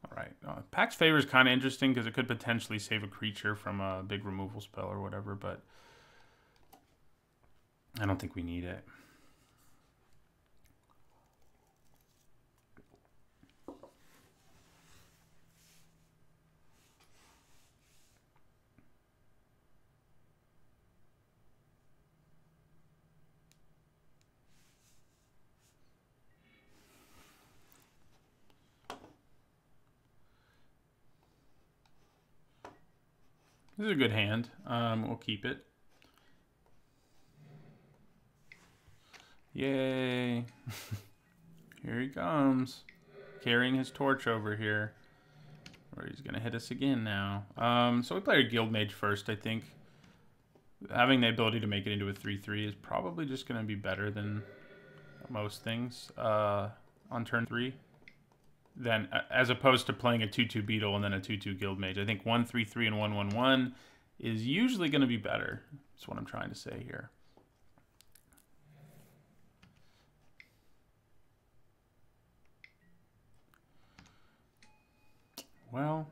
All right. Pax Favor is kind of interesting because it could potentially save a creature from a big removal spell or whatever, but I don't think we need it. This is a good hand. We'll keep it. Yay. Here he comes. Carrying his torch over here. Or he's going to hit us again now. So we play a Guild Mage first, I think. Having the ability to make it into a 3/3 is probably just going to be better than most things on turn 3. Than as opposed to playing a 2/2 Beetle and then a 2/2 Guild Mage. I think 1/3/3 and 1/1/1 is usually going to be better. That's what I'm trying to say here. Well,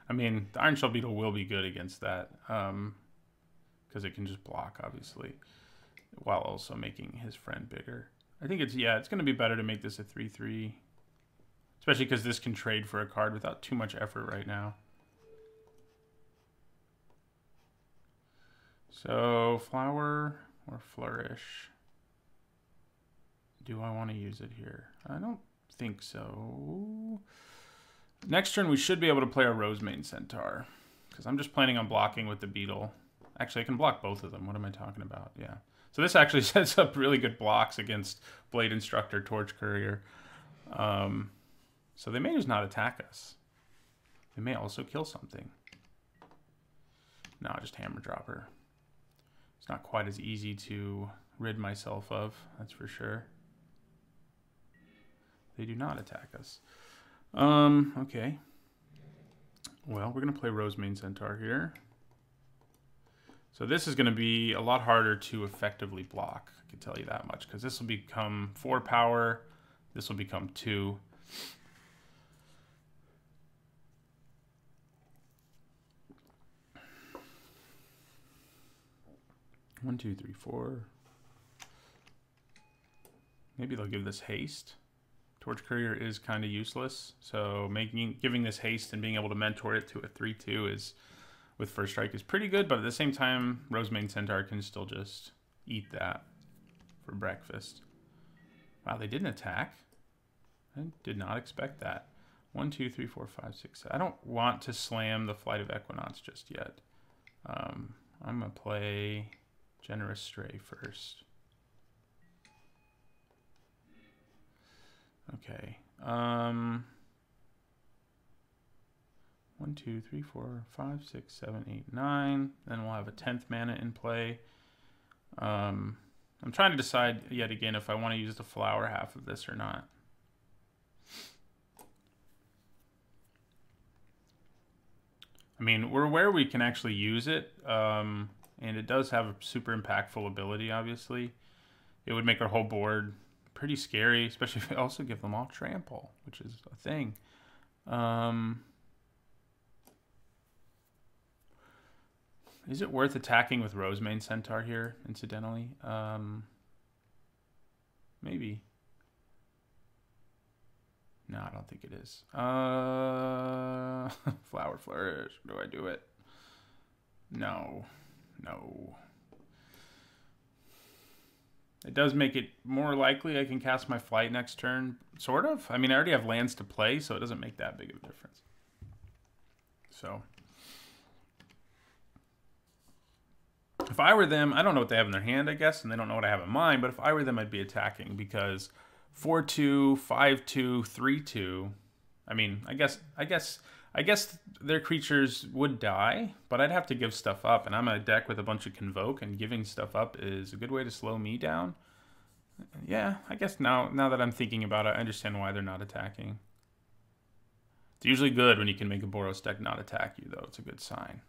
I mean, the Iron Shell Beetle will be good against that because it can just block, obviously, while also making his friend bigger. I think it's going to be better to make this a 3/3. Especially because this can trade for a card without too much effort right now. So, Flower or Flourish. Do I want to use it here? I don't think so. Next turn, we should be able to play our Rosemane Centaur. Because I'm just planning on blocking with the Beetle. Actually, I can block both of them. What am I talking about? Yeah. So this actually sets up really good blocks against Blade Instructor, Torch Courier. So they may just not attack us. They may also kill something. No, just Hammer Dropper. It's not quite as easy to rid myself of, that's for sure. They do not attack us. Okay. Well, we're going to play Rosemane Centaur here. So this is going to be a lot harder to effectively block, I can tell you that much, because this will become 4 power. This will become 2. 1, 2, 3, 4. Maybe they'll give this haste. Torch Courier is kind of useless, so giving this haste and being able to mentor it to a 3/2 is, with First Strike, is pretty good. But at the same time, Rosemane Centaur can still just eat that for breakfast. Wow, they didn't attack. I did not expect that. 1, 2, 3, 4, 5, 6, 7. I don't want to slam the Flight of Equinox just yet. I'm gonna play Generous Stray first. Okay. 1, 2, 3, 4, 5, 6, 7, 8, 9. Then we'll have a 10th mana in play. I'm trying to decide yet again if I want to use the flower half of this or not. I mean, we're aware we can actually use it, and it does have a super impactful ability, obviously. It would make our whole board pretty scary, especially if we also give them all trample, which is a thing. Is it worth attacking with Rosemane Centaur here, incidentally? Maybe. No, I don't think it is. Flower Flourish. Do I do it? No. No. It does make it more likely I can cast my Flight next turn. Sort of. I mean, I already have lands to play, so it doesn't make that big of a difference. So. If I were them, I don't know what they have in their hand, I guess, and they don't know what I have in mind, but if I were them, I'd be attacking because 4-2, 5-2, 3-2. I mean, I guess their creatures would die, but I'd have to give stuff up, and I'm a deck with a bunch of Convoke, and giving stuff up is a good way to slow me down. Yeah, I guess now that I'm thinking about it, I understand why they're not attacking. It's usually good when you can make a Boros deck not attack you, though. It's a good sign.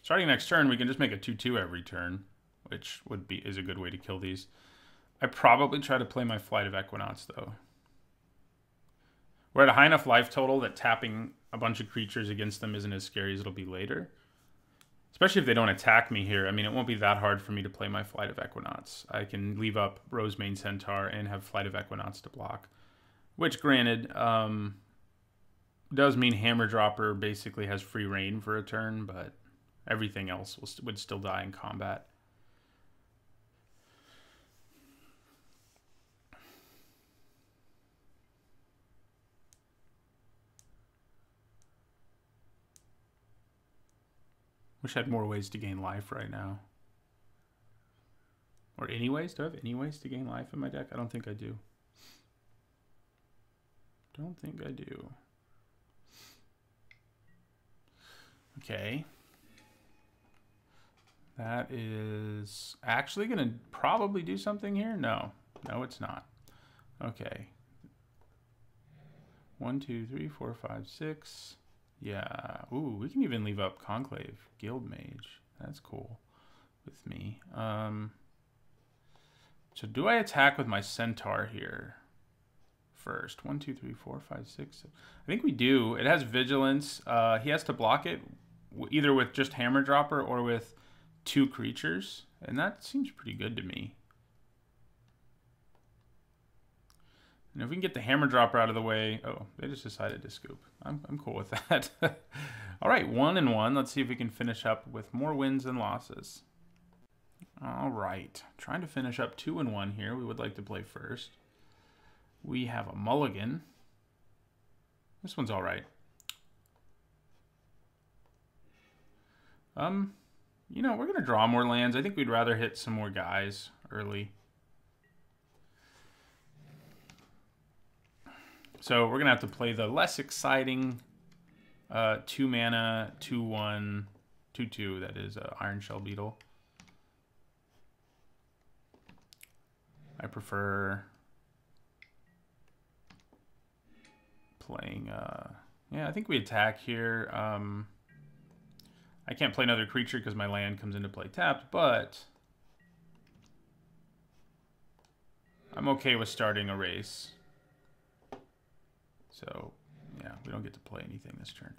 Starting next turn, we can just make a 2-2 every turn, which is a good way to kill these. I probably try to play my Flight of Equinox, though. We're at a high enough life total that tapping a bunch of creatures against them isn't as scary as it'll be later. Especially if they don't attack me here. I mean, it won't be that hard for me to play my Flight of Equinox. I can leave up Rosemane Centaur and have Flight of Equinox to block. Which, granted, does mean Hammer Dropper basically has free reign for a turn, but everything else would still die in combat. Wish I had more ways to gain life right now. Or any ways? Do I have any ways to gain life in my deck? I don't think I do. Don't think I do. Okay. That is actually going to probably do something here? No. No, it's not. Okay. 1, 2, 3, 4, 5, 6. Yeah. Ooh, we can even leave up Conclave. Guild Mage. That's cool with me. So do I attack with my Centaur here first? 1, 2, 3, 4, 5, 6. I think we do. It has Vigilance. He has to block it either with just Hammer Dropper or with 2 creatures. And that seems pretty good to me. And if we can get the Hammer Dropper out of the way... Oh, they just decided to scoop. I'm cool with that. All right, 1-1. Let's see if we can finish up with more wins than losses. All right. Trying to finish up 2-1 here. We would like to play first. We have a mulligan. This one's all right. You know, we're going to draw more lands. I think we'd rather hit some more guys early. So we're going to have to play the less exciting 2 mana, 2/1, 2/2, that is Iron Shell Beetle. I prefer playing, yeah, I think we attack here. I can't play another creature because my land comes into play tapped, but I'm okay with starting a race. So, yeah, we don't get to play anything this turn.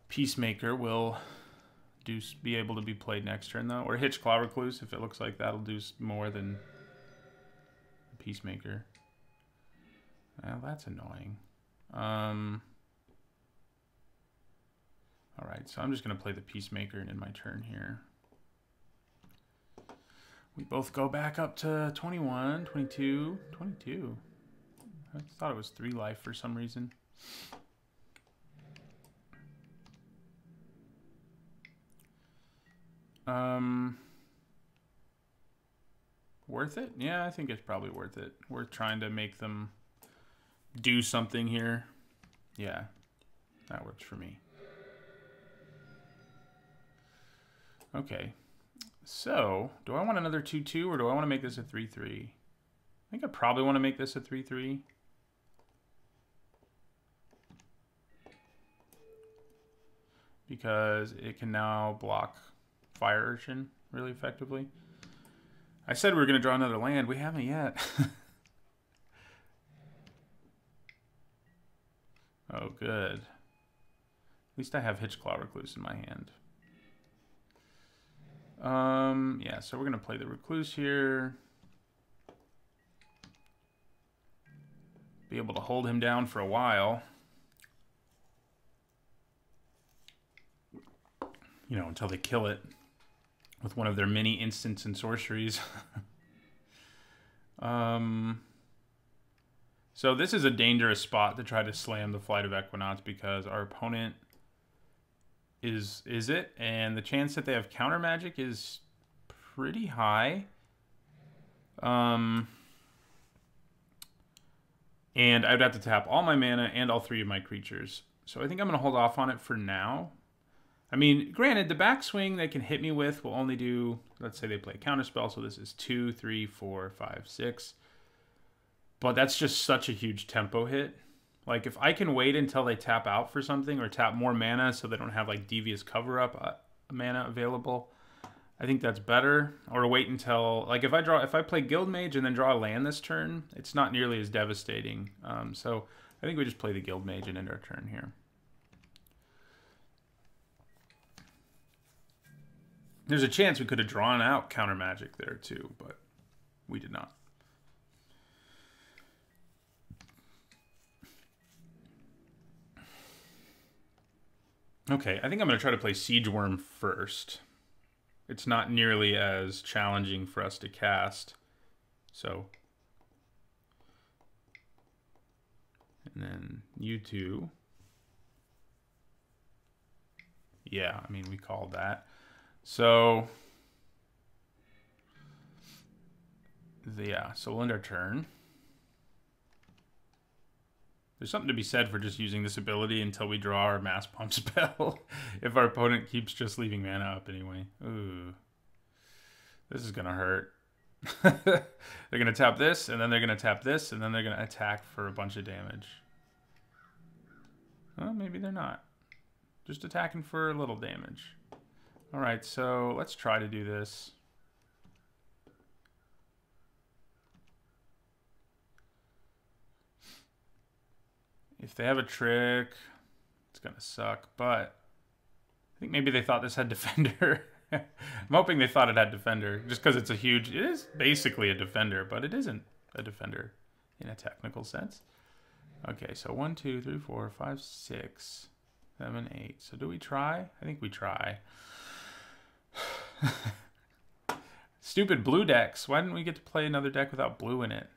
Peacemaker will be able to be played next turn, though. Or Hitch Claw Recluse, if it looks like that'll do more than Peacemaker. Well, that's annoying. Alright, so I'm just going to play the Peacemaker and end my turn here. We both go back up to 21, 22, 22. I thought it was 3 life for some reason. Worth it? Yeah, I think it's probably worth it. Worth trying to make them do something here. Yeah, that works for me. Okay, so do I want another 2/2 or do I want to make this a 3/3? I think I probably want to make this a 3/3. Because it can now block Fire Urchin really effectively. I said we were going to draw another land. We haven't yet. Oh, good. At least I have Hitchclaw Recluse in my hand. Yeah, so we're going to play the Recluse here. be able to hold him down for a while. You know, until they kill it with one of their many instants and sorceries. So this is a dangerous spot to try to slam the Flight of Equinaughts because our opponent is it, and the chance that they have counter magic is pretty high. And I would have to tap all my mana and all 3 of my creatures. So I think I'm going to hold off on it for now. I mean, granted, the backswing they can hit me with will only do, let's say they play a counterspell, so this is 2, 3, 4, 5, 6. But that's just such a huge tempo hit. Like, if I can wait until they tap out for something or tap more mana so they don't have, like, Devious Cover-Up mana available, I think that's better. Or wait until, like, if I play Guildmage and then draw a land this turn, it's not nearly as devastating. So I think we just play the Guildmage and end our turn here. There's a chance we could have drawn out counter magic there too, but we did not. Okay, I think I'm going to try to play Siege Worm first. It's not nearly as challenging for us to cast. So. And then you two. Yeah, I mean, we called that. So. Yeah, so we'll end our turn. There's something to be said for just using this ability until we draw our Mass Pump spell. If our opponent keeps just leaving mana up anyway. Ooh. This is going to hurt. They're going to tap this, and then they're going to tap this, and then they're going to attack for a bunch of damage. Well, maybe they're not. Just attacking for a little damage. Alright, so let's try to do this. If they have a trick, it's going to suck, but I think maybe they thought this had Defender. I'm hoping they thought it had Defender, just because it's a huge... It is basically a Defender, but it isn't a Defender in a technical sense. Okay, so 1, 2, 3, 4, 5, 6, 7, 8. So do we try? I think we try. Stupid blue decks. Why didn't we get to play another deck without blue in it?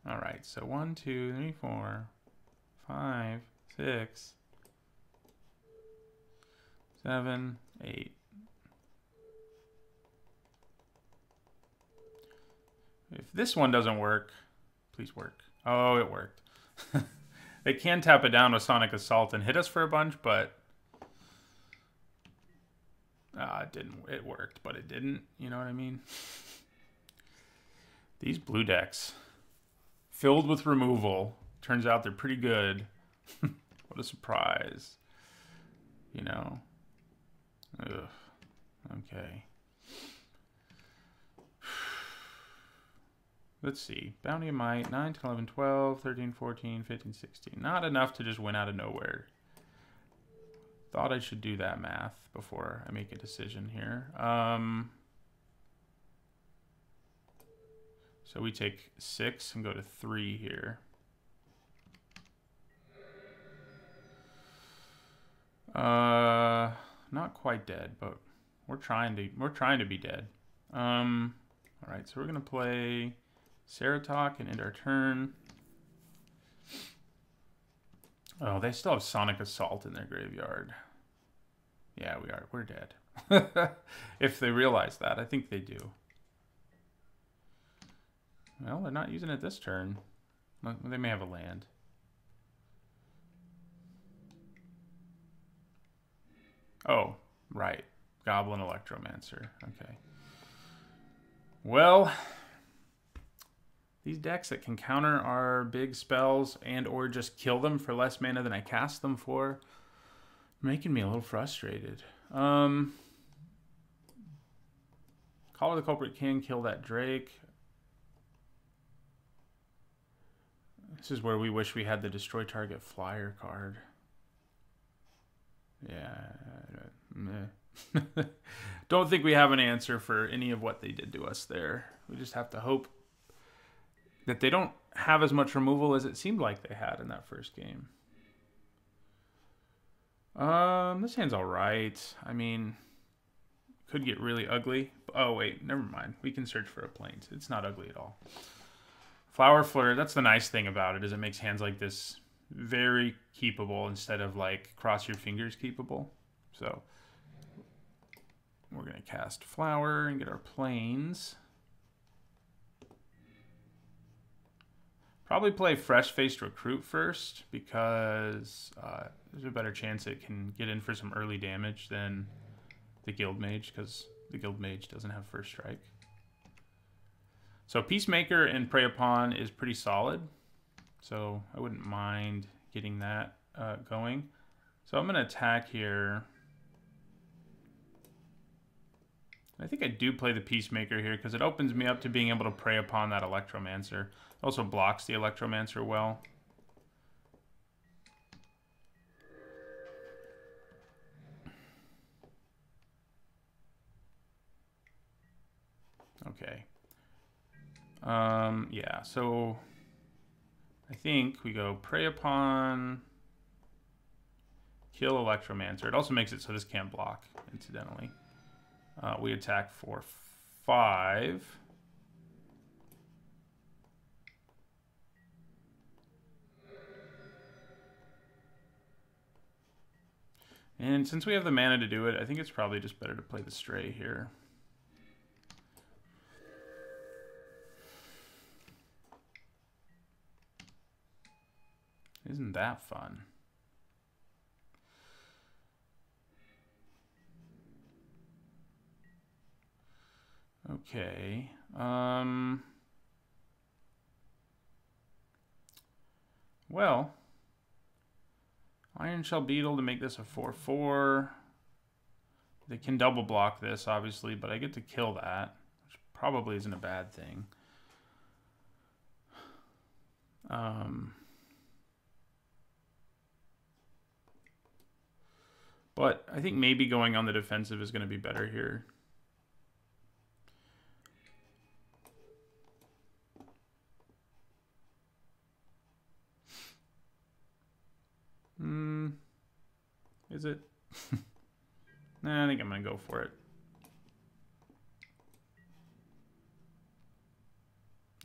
Alright, so 1, 2, 3, 4... 5, 6, 7, 8. If this one doesn't work, please work. Oh, it worked. They can tap it down with Sonic Assault and hit us for a bunch, but it didn't. It worked, but it didn't. You know what I mean? These blue decks, filled with removal. Turns out they're pretty good. What a surprise. You know. Ugh. Okay. Let's see. Bounty of Might, 9, 10, 11, 12, 13, 14, 15, 16. Not enough to just win out of nowhere. Thought I should do that math before I make a decision here. So we take 6 and go to 3 here. Not quite dead, but we're trying to be dead. All right, so we're gonna play Ceratok and end our turn. Oh, they still have Sonic Assault in their graveyard. Yeah, we are. We're dead. If they realize that, I think they do. Well, they're not using it this turn. They may have a land. Oh, right. Goblin Electromancer. Okay. Well, these decks that can counter our big spells and or just kill them for less mana than I cast them for are making me a little frustrated. Call of the Culprit King, kill that Drake. This is where we wish we had the Destroy Target Flyer card. Yeah. Don't think we have an answer for any of what they did to us there. We just have to hope that they don't have as much removal as it seemed like they had in that first game. This hand's all right. I mean, could get really ugly. Oh, wait, never mind. We can search for a plains. It's not ugly at all. Flower Flare, that's the nice thing about it, is it makes hands like this very keepable instead of like cross your fingers keepable. So we're going to cast Flower and get our plains. Probably play Fresh-Faced Recruit first because there's a better chance it can get in for some early damage than the Guild Mage, because the Guild Mage doesn't have first strike. So Peacemaker and Prey Upon is pretty solid, so I wouldn't mind getting that going. So I'm going to attack here. I think I do play the Peacemaker here because it opens me up to being able to prey upon that Electromancer. It also blocks the Electromancer well. Okay. Yeah, so I think we go prey upon, kill Electromancer. It also makes it so this can't block, incidentally. We attack for 5. And since we have the mana to do it, I think it's probably just better to play the Stray here. Isn't that fun? Okay. Well, Iron Shell Beetle to make this a 4/4. They can double block this, obviously, but I get to kill that, which probably isn't a bad thing. But I think maybe going on the defensive is going to be better here. Is it? Nah, I think I'm going to go for it.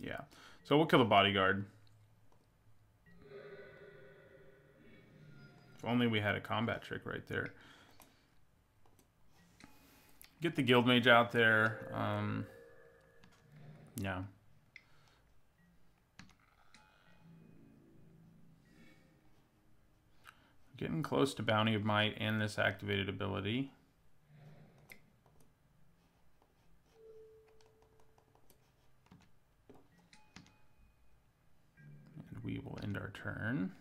Yeah. So we'll kill the Bodyguard. If only we had a combat trick right there. Get the Guild Mage out there. Yeah. Getting close to Bounty of Might and this activated ability. And we will end our turn.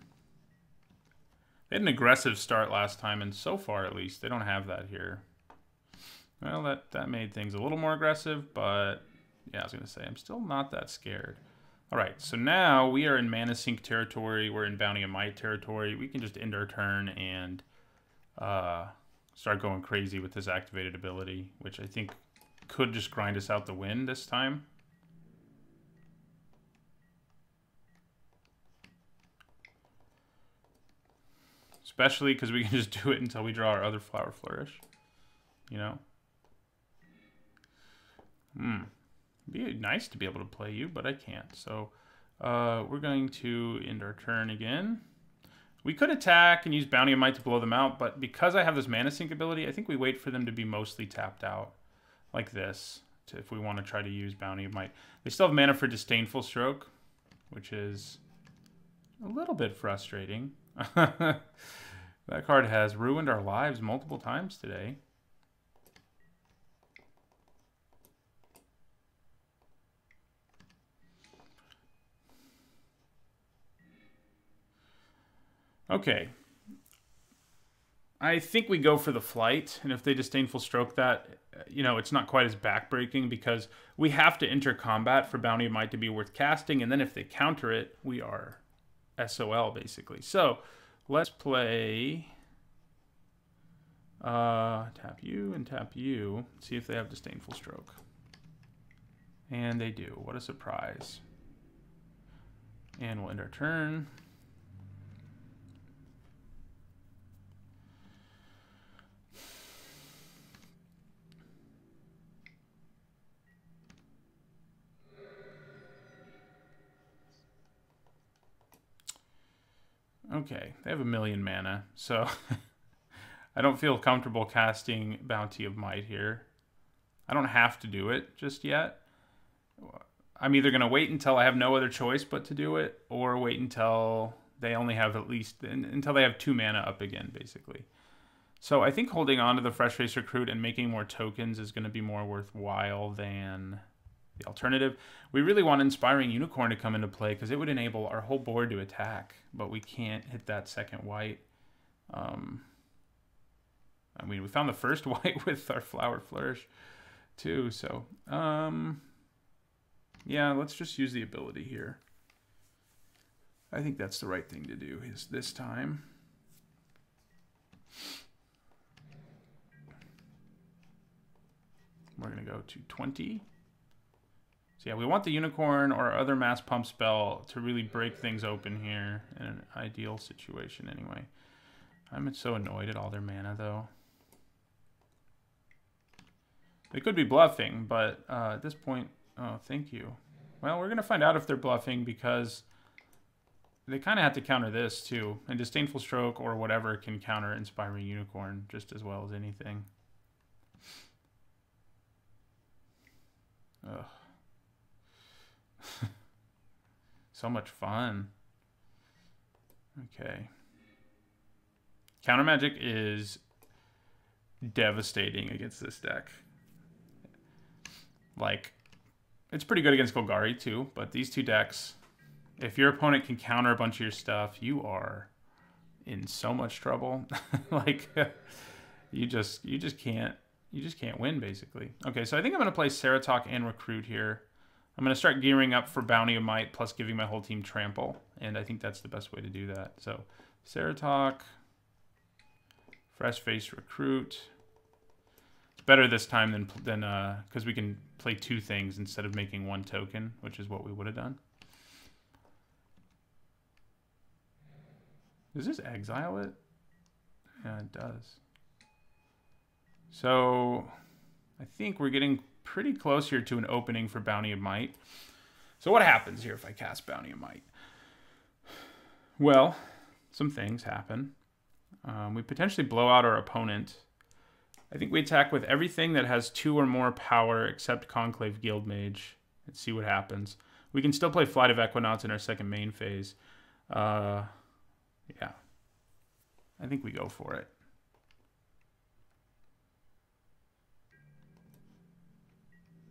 They had an aggressive start last time, and so far at least, they don't have that here. Well, that made things a little more aggressive, but yeah, I was going to say, I'm still not that scared. All right, so now we are in Mana Sink territory. We're in Bounty of Might territory. We can just end our turn and start going crazy with this activated ability, which I think could just grind us out the win this time. Especially because we can just do it until we draw our other Flower Flourish, you know? It'd be nice to be able to play you, but I can't. So we're going to end our turn again. We could attack and use Bounty of Might to blow them out, but because I have this Mana Sink ability, I think we wait for them to be mostly tapped out, like this, if we want to try to use Bounty of Might. They still have mana for Disdainful Stroke, which is a little bit frustrating. That card has ruined our lives multiple times today. Okay. I think we go for the Flight, and if they Disdainful Stroke that, you know, it's not quite as backbreaking because we have to enter combat for Bounty of Might to be worth casting, and then if they counter it, we are SOL, basically. So, let's play tap you and tap you, see if they have Disdainful Stroke. And they do. What a surprise. And we'll end our turn. Okay, they have 1,000,000 mana, so I don't feel comfortable casting Bounty of Might here. I don't have to do it just yet. I'm either going to wait until I have no other choice but to do it, or wait until they only have until they have 2 mana up again, basically. So I think holding on to the Fresh Face Recruit and making more tokens is going to be more worthwhile than the alternative. We really want Inspiring Unicorn to come into play because it would enable our whole board to attack, but we can't hit that second white. I mean, we found the first white with our Flower Flourish too, so yeah, let's just use the ability here. I think that's the right thing to do is this time. We're going to go to 20. So yeah, we want the Unicorn or other Mass Pump spell to really break things open here in an ideal situation anyway. I'm so annoyed at all their mana though. They could be bluffing, but at this point, oh, thank you. Well, we're going to find out if they're bluffing because they kind of have to counter this too. And Disdainful Stroke or whatever can counter Inspiring Unicorn just as well as anything. Ugh. So much fun. Okay. Counter Magic is devastating against this deck. Like, it's pretty good against Golgari too, but these two decks, if your opponent can counter a bunch of your stuff, you are in so much trouble. Like, you just can't win basically. Okay, so I think I'm gonna play Ceratok and Recruit here. I'm gonna start gearing up for Bounty of Might plus giving my whole team Trample, and I think that's the best way to do that. So Ceratok, Fresh Face Recruit. It's better this time than because we can play 2 things instead of making 1 token, which is what we would have done. Does this exile it? Yeah, it does. So I think we're getting pretty close here to an opening for Bounty of Might. So what happens here if I cast Bounty of Might? Well, some things happen. We potentially blow out our opponent. I think we attack with everything that has 2 or more power except Conclave Guildmage and see what happens. We can still play Flight of Equinauts in our second main phase. Yeah. I think we go for it.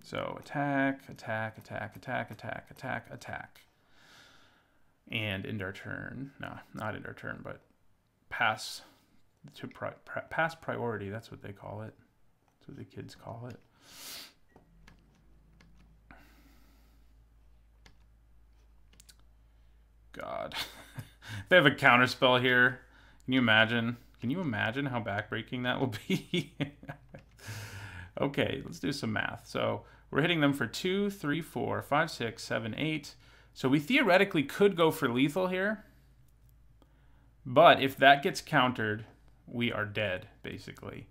So attack, attack, attack, attack, attack, attack, attack. And end our turn. No, not end our turn, but pass to pass priority. That's what they call it. That's what the kids call it. God. They have a counterspell here. Can you imagine? Can you imagine how backbreaking that will be? Okay, let's do some math. So we're hitting them for 2, 3, 4, 5, 6, 7, 8. So we theoretically could go for lethal here. But if that gets countered, we are dead, basically.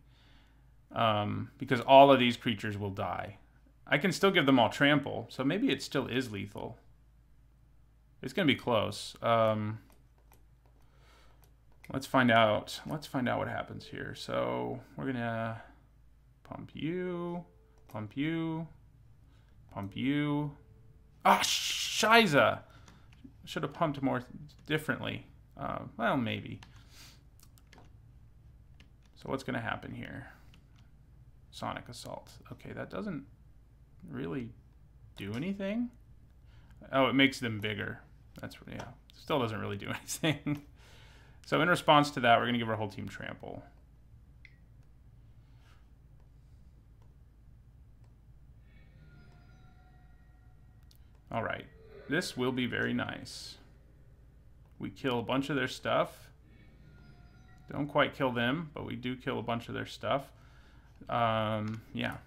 Because all of these creatures will die. I can still give them all trample, so maybe it still is lethal. It's going to be close. Let's find out. Let's find out what happens here. So we're going to pump you, pump you, pump you. Ah, shiza! Should have pumped more differently. Well, maybe. So what's going to happen here? Sonic Assault. Okay, that doesn't really do anything. Oh, it makes them bigger. That's, yeah, still doesn't really do anything. So in response to that, we're going to give our whole team Trample. All right, this will be very nice. We kill a bunch of their stuff. Don't quite kill them, but we do kill a bunch of their stuff. Yeah.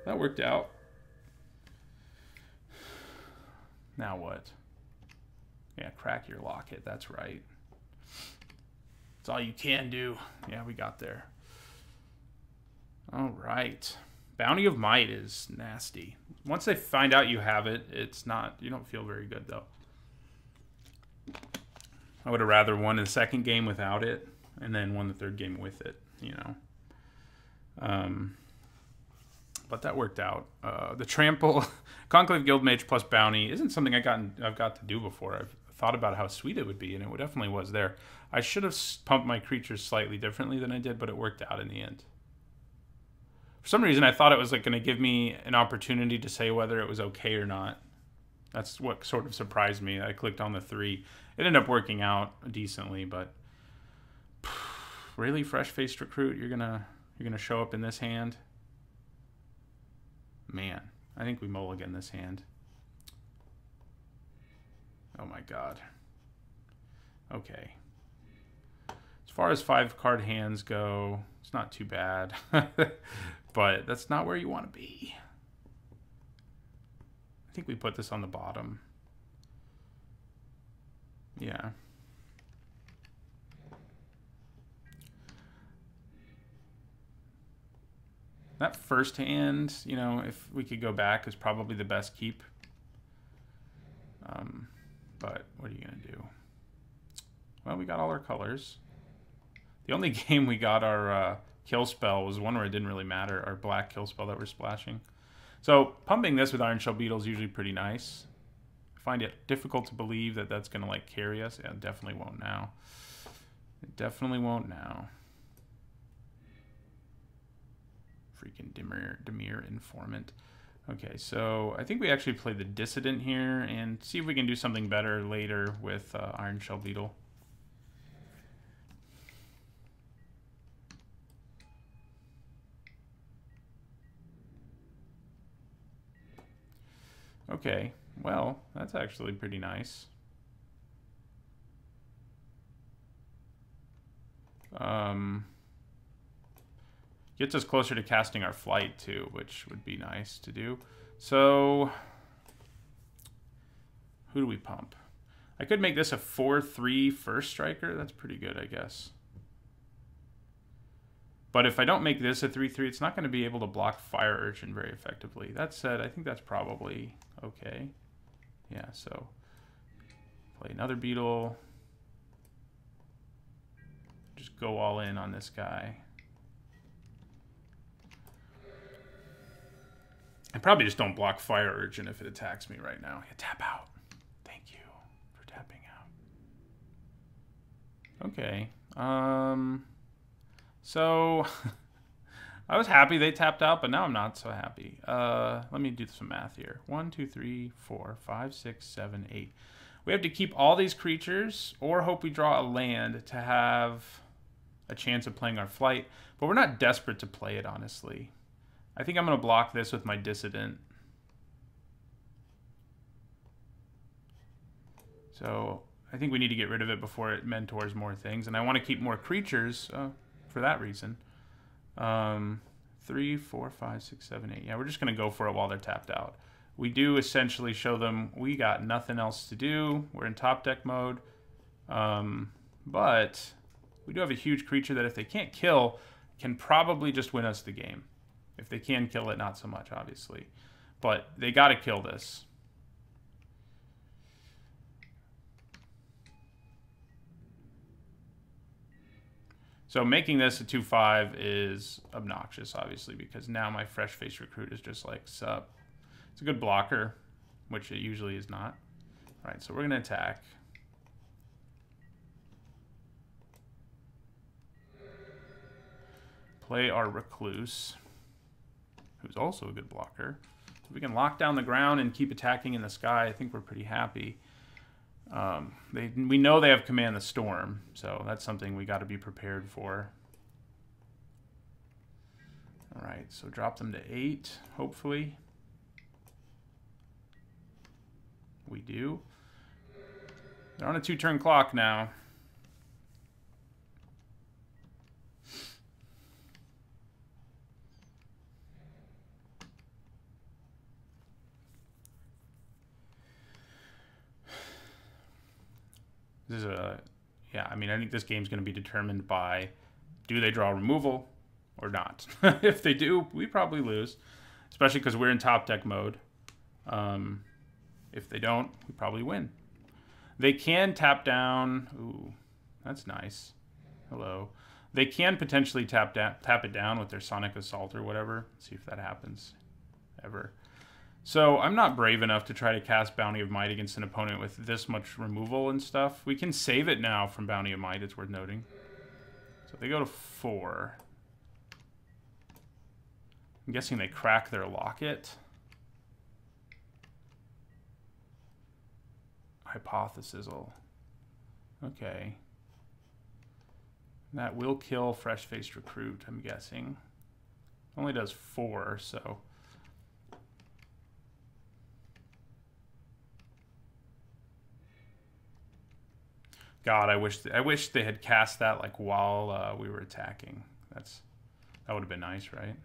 That worked out. Now what? Yeah, crack your locket. That's right. That's all you can do. Yeah, we got there. All right. Bounty of Might is nasty. Once they find out you have it, it's not... You don't feel very good, though. I would have rather won the second game without it and then won the third game with it, you know. But that worked out. The Trample, Conclave Guildmage plus Bounty isn't something I've got to do before. I've thought about how sweet it would be, and it definitely was there. I should have pumped my creatures slightly differently than I did, but it worked out in the end. For some reason, I thought it was like going to give me an opportunity to say whether it was okay or not. That's what sort of surprised me. I clicked on the 3. It ended up working out decently, but really, Fresh-Faced Recruit, you're gonna show up in this hand? Man, I think we mulligan this hand. Oh my god. Okay. As far as 5-card hands go, it's not too bad. But that's not where you want to be. I think we put this on the bottom. Yeah. That first hand, you know, if we could go back, is probably the best keep. But what are you going to do? Well, we got all our colors. The only game we got our kill spell was one where it didn't really matter, our black kill spell that we're splashing. So pumping this with Iron Shell Beetle is usually pretty nice. I find it difficult to believe that that's going to like carry us. Yeah, it definitely won't now. It definitely won't now. Freaking Dimir Informant. Okay, so I think we actually play the Dissident here and see if we can do something better later with Iron Shell Beetle. Okay, well, that's actually pretty nice. Gets us closer to casting our Flight, too, which would be nice to do. So, who do we pump? I could make this a 4/3 first striker. That's pretty good, I guess. But if I don't make this a 3/3, it's not going to be able to block Fire Urchin very effectively. That said, I think that's probably okay. Yeah, so play another Beetle. Just go all in on this guy. I probably just don't block Fire Urchin if it attacks me right now. Yeah, tap out. Thank you for tapping out. Okay. So I was happy they tapped out, but now I'm not so happy. Let me do some math here. 1, 2, 3, 4, 5, 6, 7, 8. We have to keep all these creatures or hope we draw a land to have a chance of playing our Flight. But we're not desperate to play it, honestly. I think I'm going to block this with my Dissident. So I think we need to get rid of it before it mentors more things. And I want to keep more creatures for that reason. 3, 4, 5, 6, 7, 8. Yeah, we're just going to go for it while they're tapped out. We do essentially show them we got nothing else to do. We're in top deck mode. But we do have a huge creature that if they can't kill, can probably just win us the game. If they can kill it, not so much, obviously. But they got to kill this. So making this a 2/5 is obnoxious, obviously, because now my Fresh-Faced Recruit is just like, sup. It's a good blocker, which it usually is not. All right, so we're going to attack. Play our Recluse, who's also a good blocker. If we can lock down the ground and keep attacking in the sky, I think we're pretty happy. We know they have Command the Storm, so that's something we got to be prepared for. All right, so drop them to 8, hopefully. We do. They're on a 2-turn clock now. This is a... Yeah, I mean, I think this game's going to be determined by, do they draw removal or not? If they do, we probably lose, especially because we're in top deck mode. If they don't, we probably win. They can tap down. Ooh, that's nice. Hello. They can potentially tap it down with their Sonic Assault or whatever. Let's see if that happens ever. So I'm not brave enough to try to cast Bounty of Might against an opponent with this much removal and stuff. We can save it now from Bounty of Might, it's worth noting. So they go to 4. I'm guessing they crack their Locket. Hypothesizzle. Okay. That will kill Fresh-Faced Recruit, I'm guessing. Only does 4, so... God, I wish they had cast that like while we were attacking. That would have been nice, right?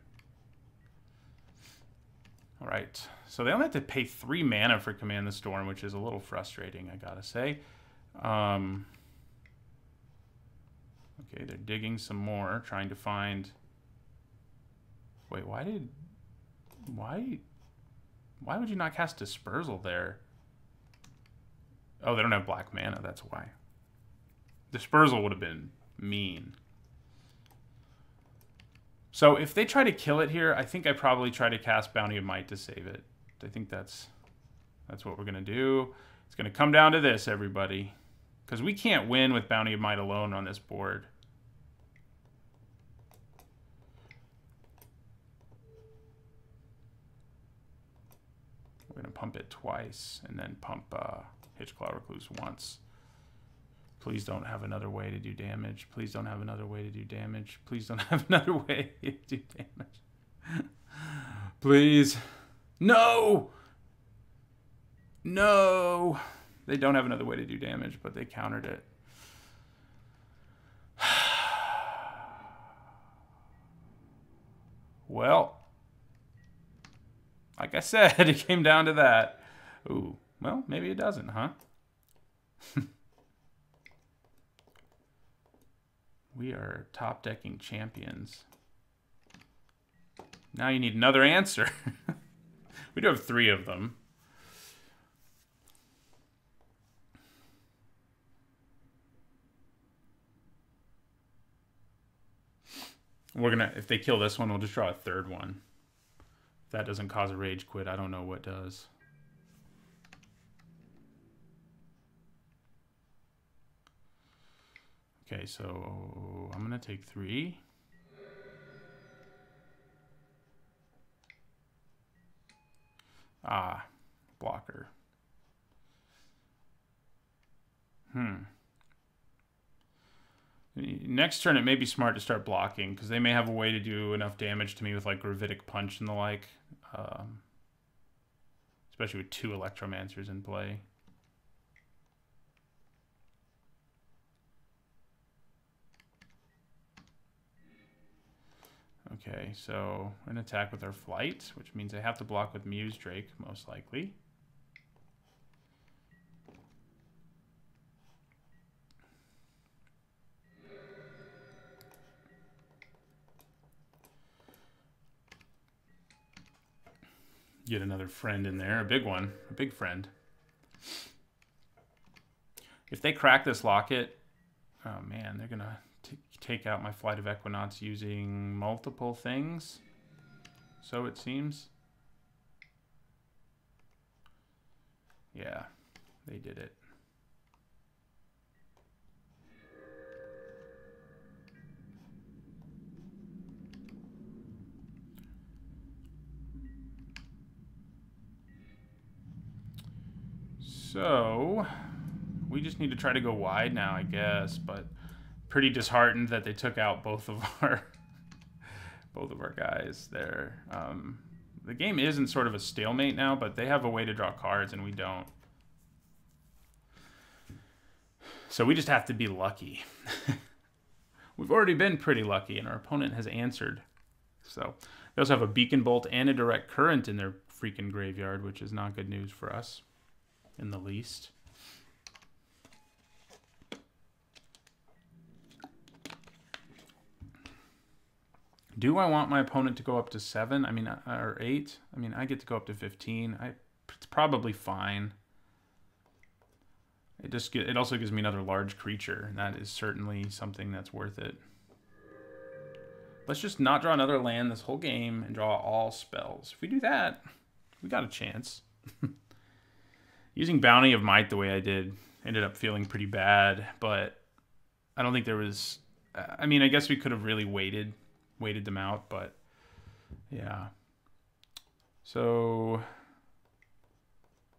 All right. So they only have to pay 3 mana for Command the Storm, which is a little frustrating, I gotta say. Okay, they're digging some more, trying to find... Wait, why would you not cast Dispersal there? Oh, they don't have black mana, that's why. Dispersal would have been mean. So if they try to kill it here, I think I probably try to cast Bounty of Might to save it. I think that's what we're going to do. It's going to come down to this, everybody. Because we can't win with Bounty of Might alone on this board. We're going to pump it twice and then pump Hitchclaw Recluse once. Please don't have another way to do damage. Please don't have another way to do damage. Please don't have another way to do damage. Please. No! No! They don't have another way to do damage, but they countered it. Well, like I said, it came down to that. Ooh, well, maybe it doesn't, huh? We are top decking champions. Now you need another answer. We do have 3 of them. We're gonna, if they kill this one, we'll just draw a 3rd one. If that doesn't cause a rage quit, I don't know what does. Okay, so I'm gonna take 3. Ah, blocker. Next turn, it may be smart to start blocking, because they may have a way to do enough damage to me with, like, Gravitic Punch and the like. Especially with 2 Electromancers in play. Okay, so we're going to attack with our Flight, which means I have to block with Muse Drake, most likely. Get another friend in there, a big one, a big friend. If they crack this Locket, oh man, they're going to take out my Flight of Equinox using multiple things, so it seems. Yeah, they did it. So we just need to try to go wide now, I guess, but pretty disheartened that they took out both of our guys there. The game is in sort of a stalemate now, but they have a way to draw cards and we don't. So we just have to be lucky. We've already been pretty lucky, and our opponent has answered. So they also have a Beacon Bolt and a Direct Current in their freaking graveyard, which is not good news for us in the least. Do I want my opponent to go up to 7? I mean, or 8? I mean, I get to go up to 15. It's probably fine. It also gives me another large creature, and that is certainly something that's worth it. Let's just not draw another land this whole game and draw all spells. If we do that, we got a chance. Using Bounty of Might the way I did ended up feeling pretty bad, but I don't think there was... I mean, I guess we could have really waited them out, but yeah. So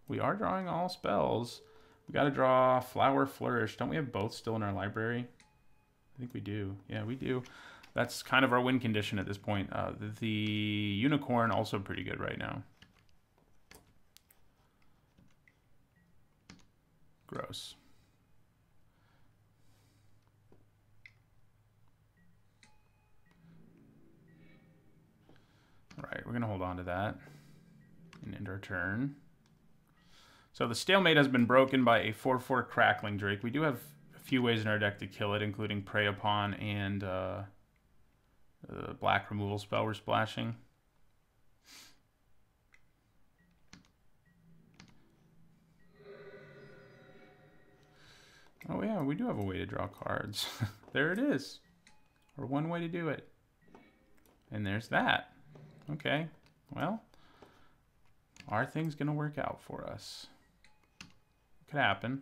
we are drawing all spells. We got to draw Flower Flourish. Don't we have both still in our library? I think we do. Yeah, we do. That's kind of our win condition at this point. The Unicorn also pretty good right now. Gross. All right, we're going to hold on to that and end our turn. So the stalemate has been broken by a 4/4 Crackling Drake. We do have a few ways in our deck to kill it, including Prey Upon and the black removal spell we're splashing. Oh yeah, we do have a way to draw cards. There it is. Or one way to do it. And there's that. Okay, well, are things going to work out for us? Could happen.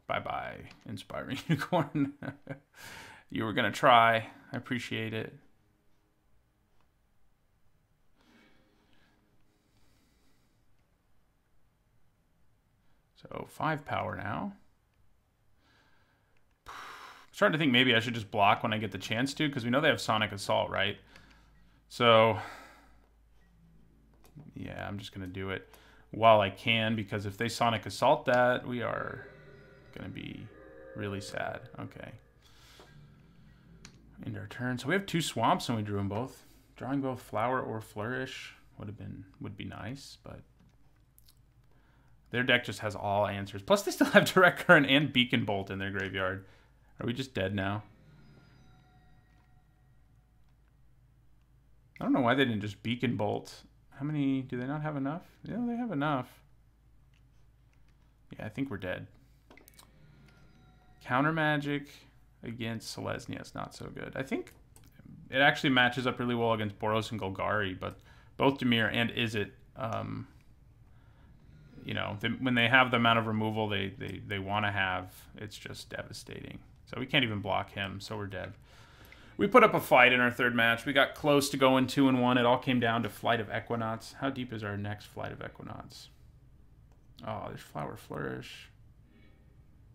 Bye-bye, Inspiring Unicorn. You were going to try. I appreciate it. So 5 power now. I'm starting to think maybe I should just block when I get the chance to, because we know they have Sonic Assault, right? So yeah, I'm just going to do it while I can, because if they Sonic Assault that, we are going to be really sad. Okay. End our turn. So we have 2 swamps and we drew them both. Drawing both Flower or Flourish would be nice, but their deck just has all answers. Plus, they still have Direct Current and Beacon Bolt in their graveyard. Are we just dead now? I don't know why they didn't just Beacon Bolt. How many? Do they not have enough? Yeah, they have enough. Yeah, I think we're dead. Counter Magic against Selesnya is not so good. I think it actually matches up really well against Boros and Golgari, but both Dimir and Izzet, you know, when they have the amount of removal they want to have, it's just devastating. So we can't even block him, so we're dead. We put up a fight in our third match. We got close to going 2-1. It all came down to Flight of Equinaughts. How deep is our next Flight of Equinaughts? Oh, there's Flower Flourish.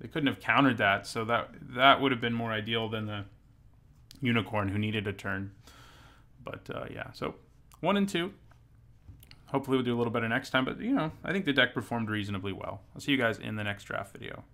They couldn't have countered that, so that would have been more ideal than the Unicorn who needed a turn. But yeah, so 1 and 2. Hopefully we'll do a little better next time, but you know, I think the deck performed reasonably well. I'll see you guys in the next draft video.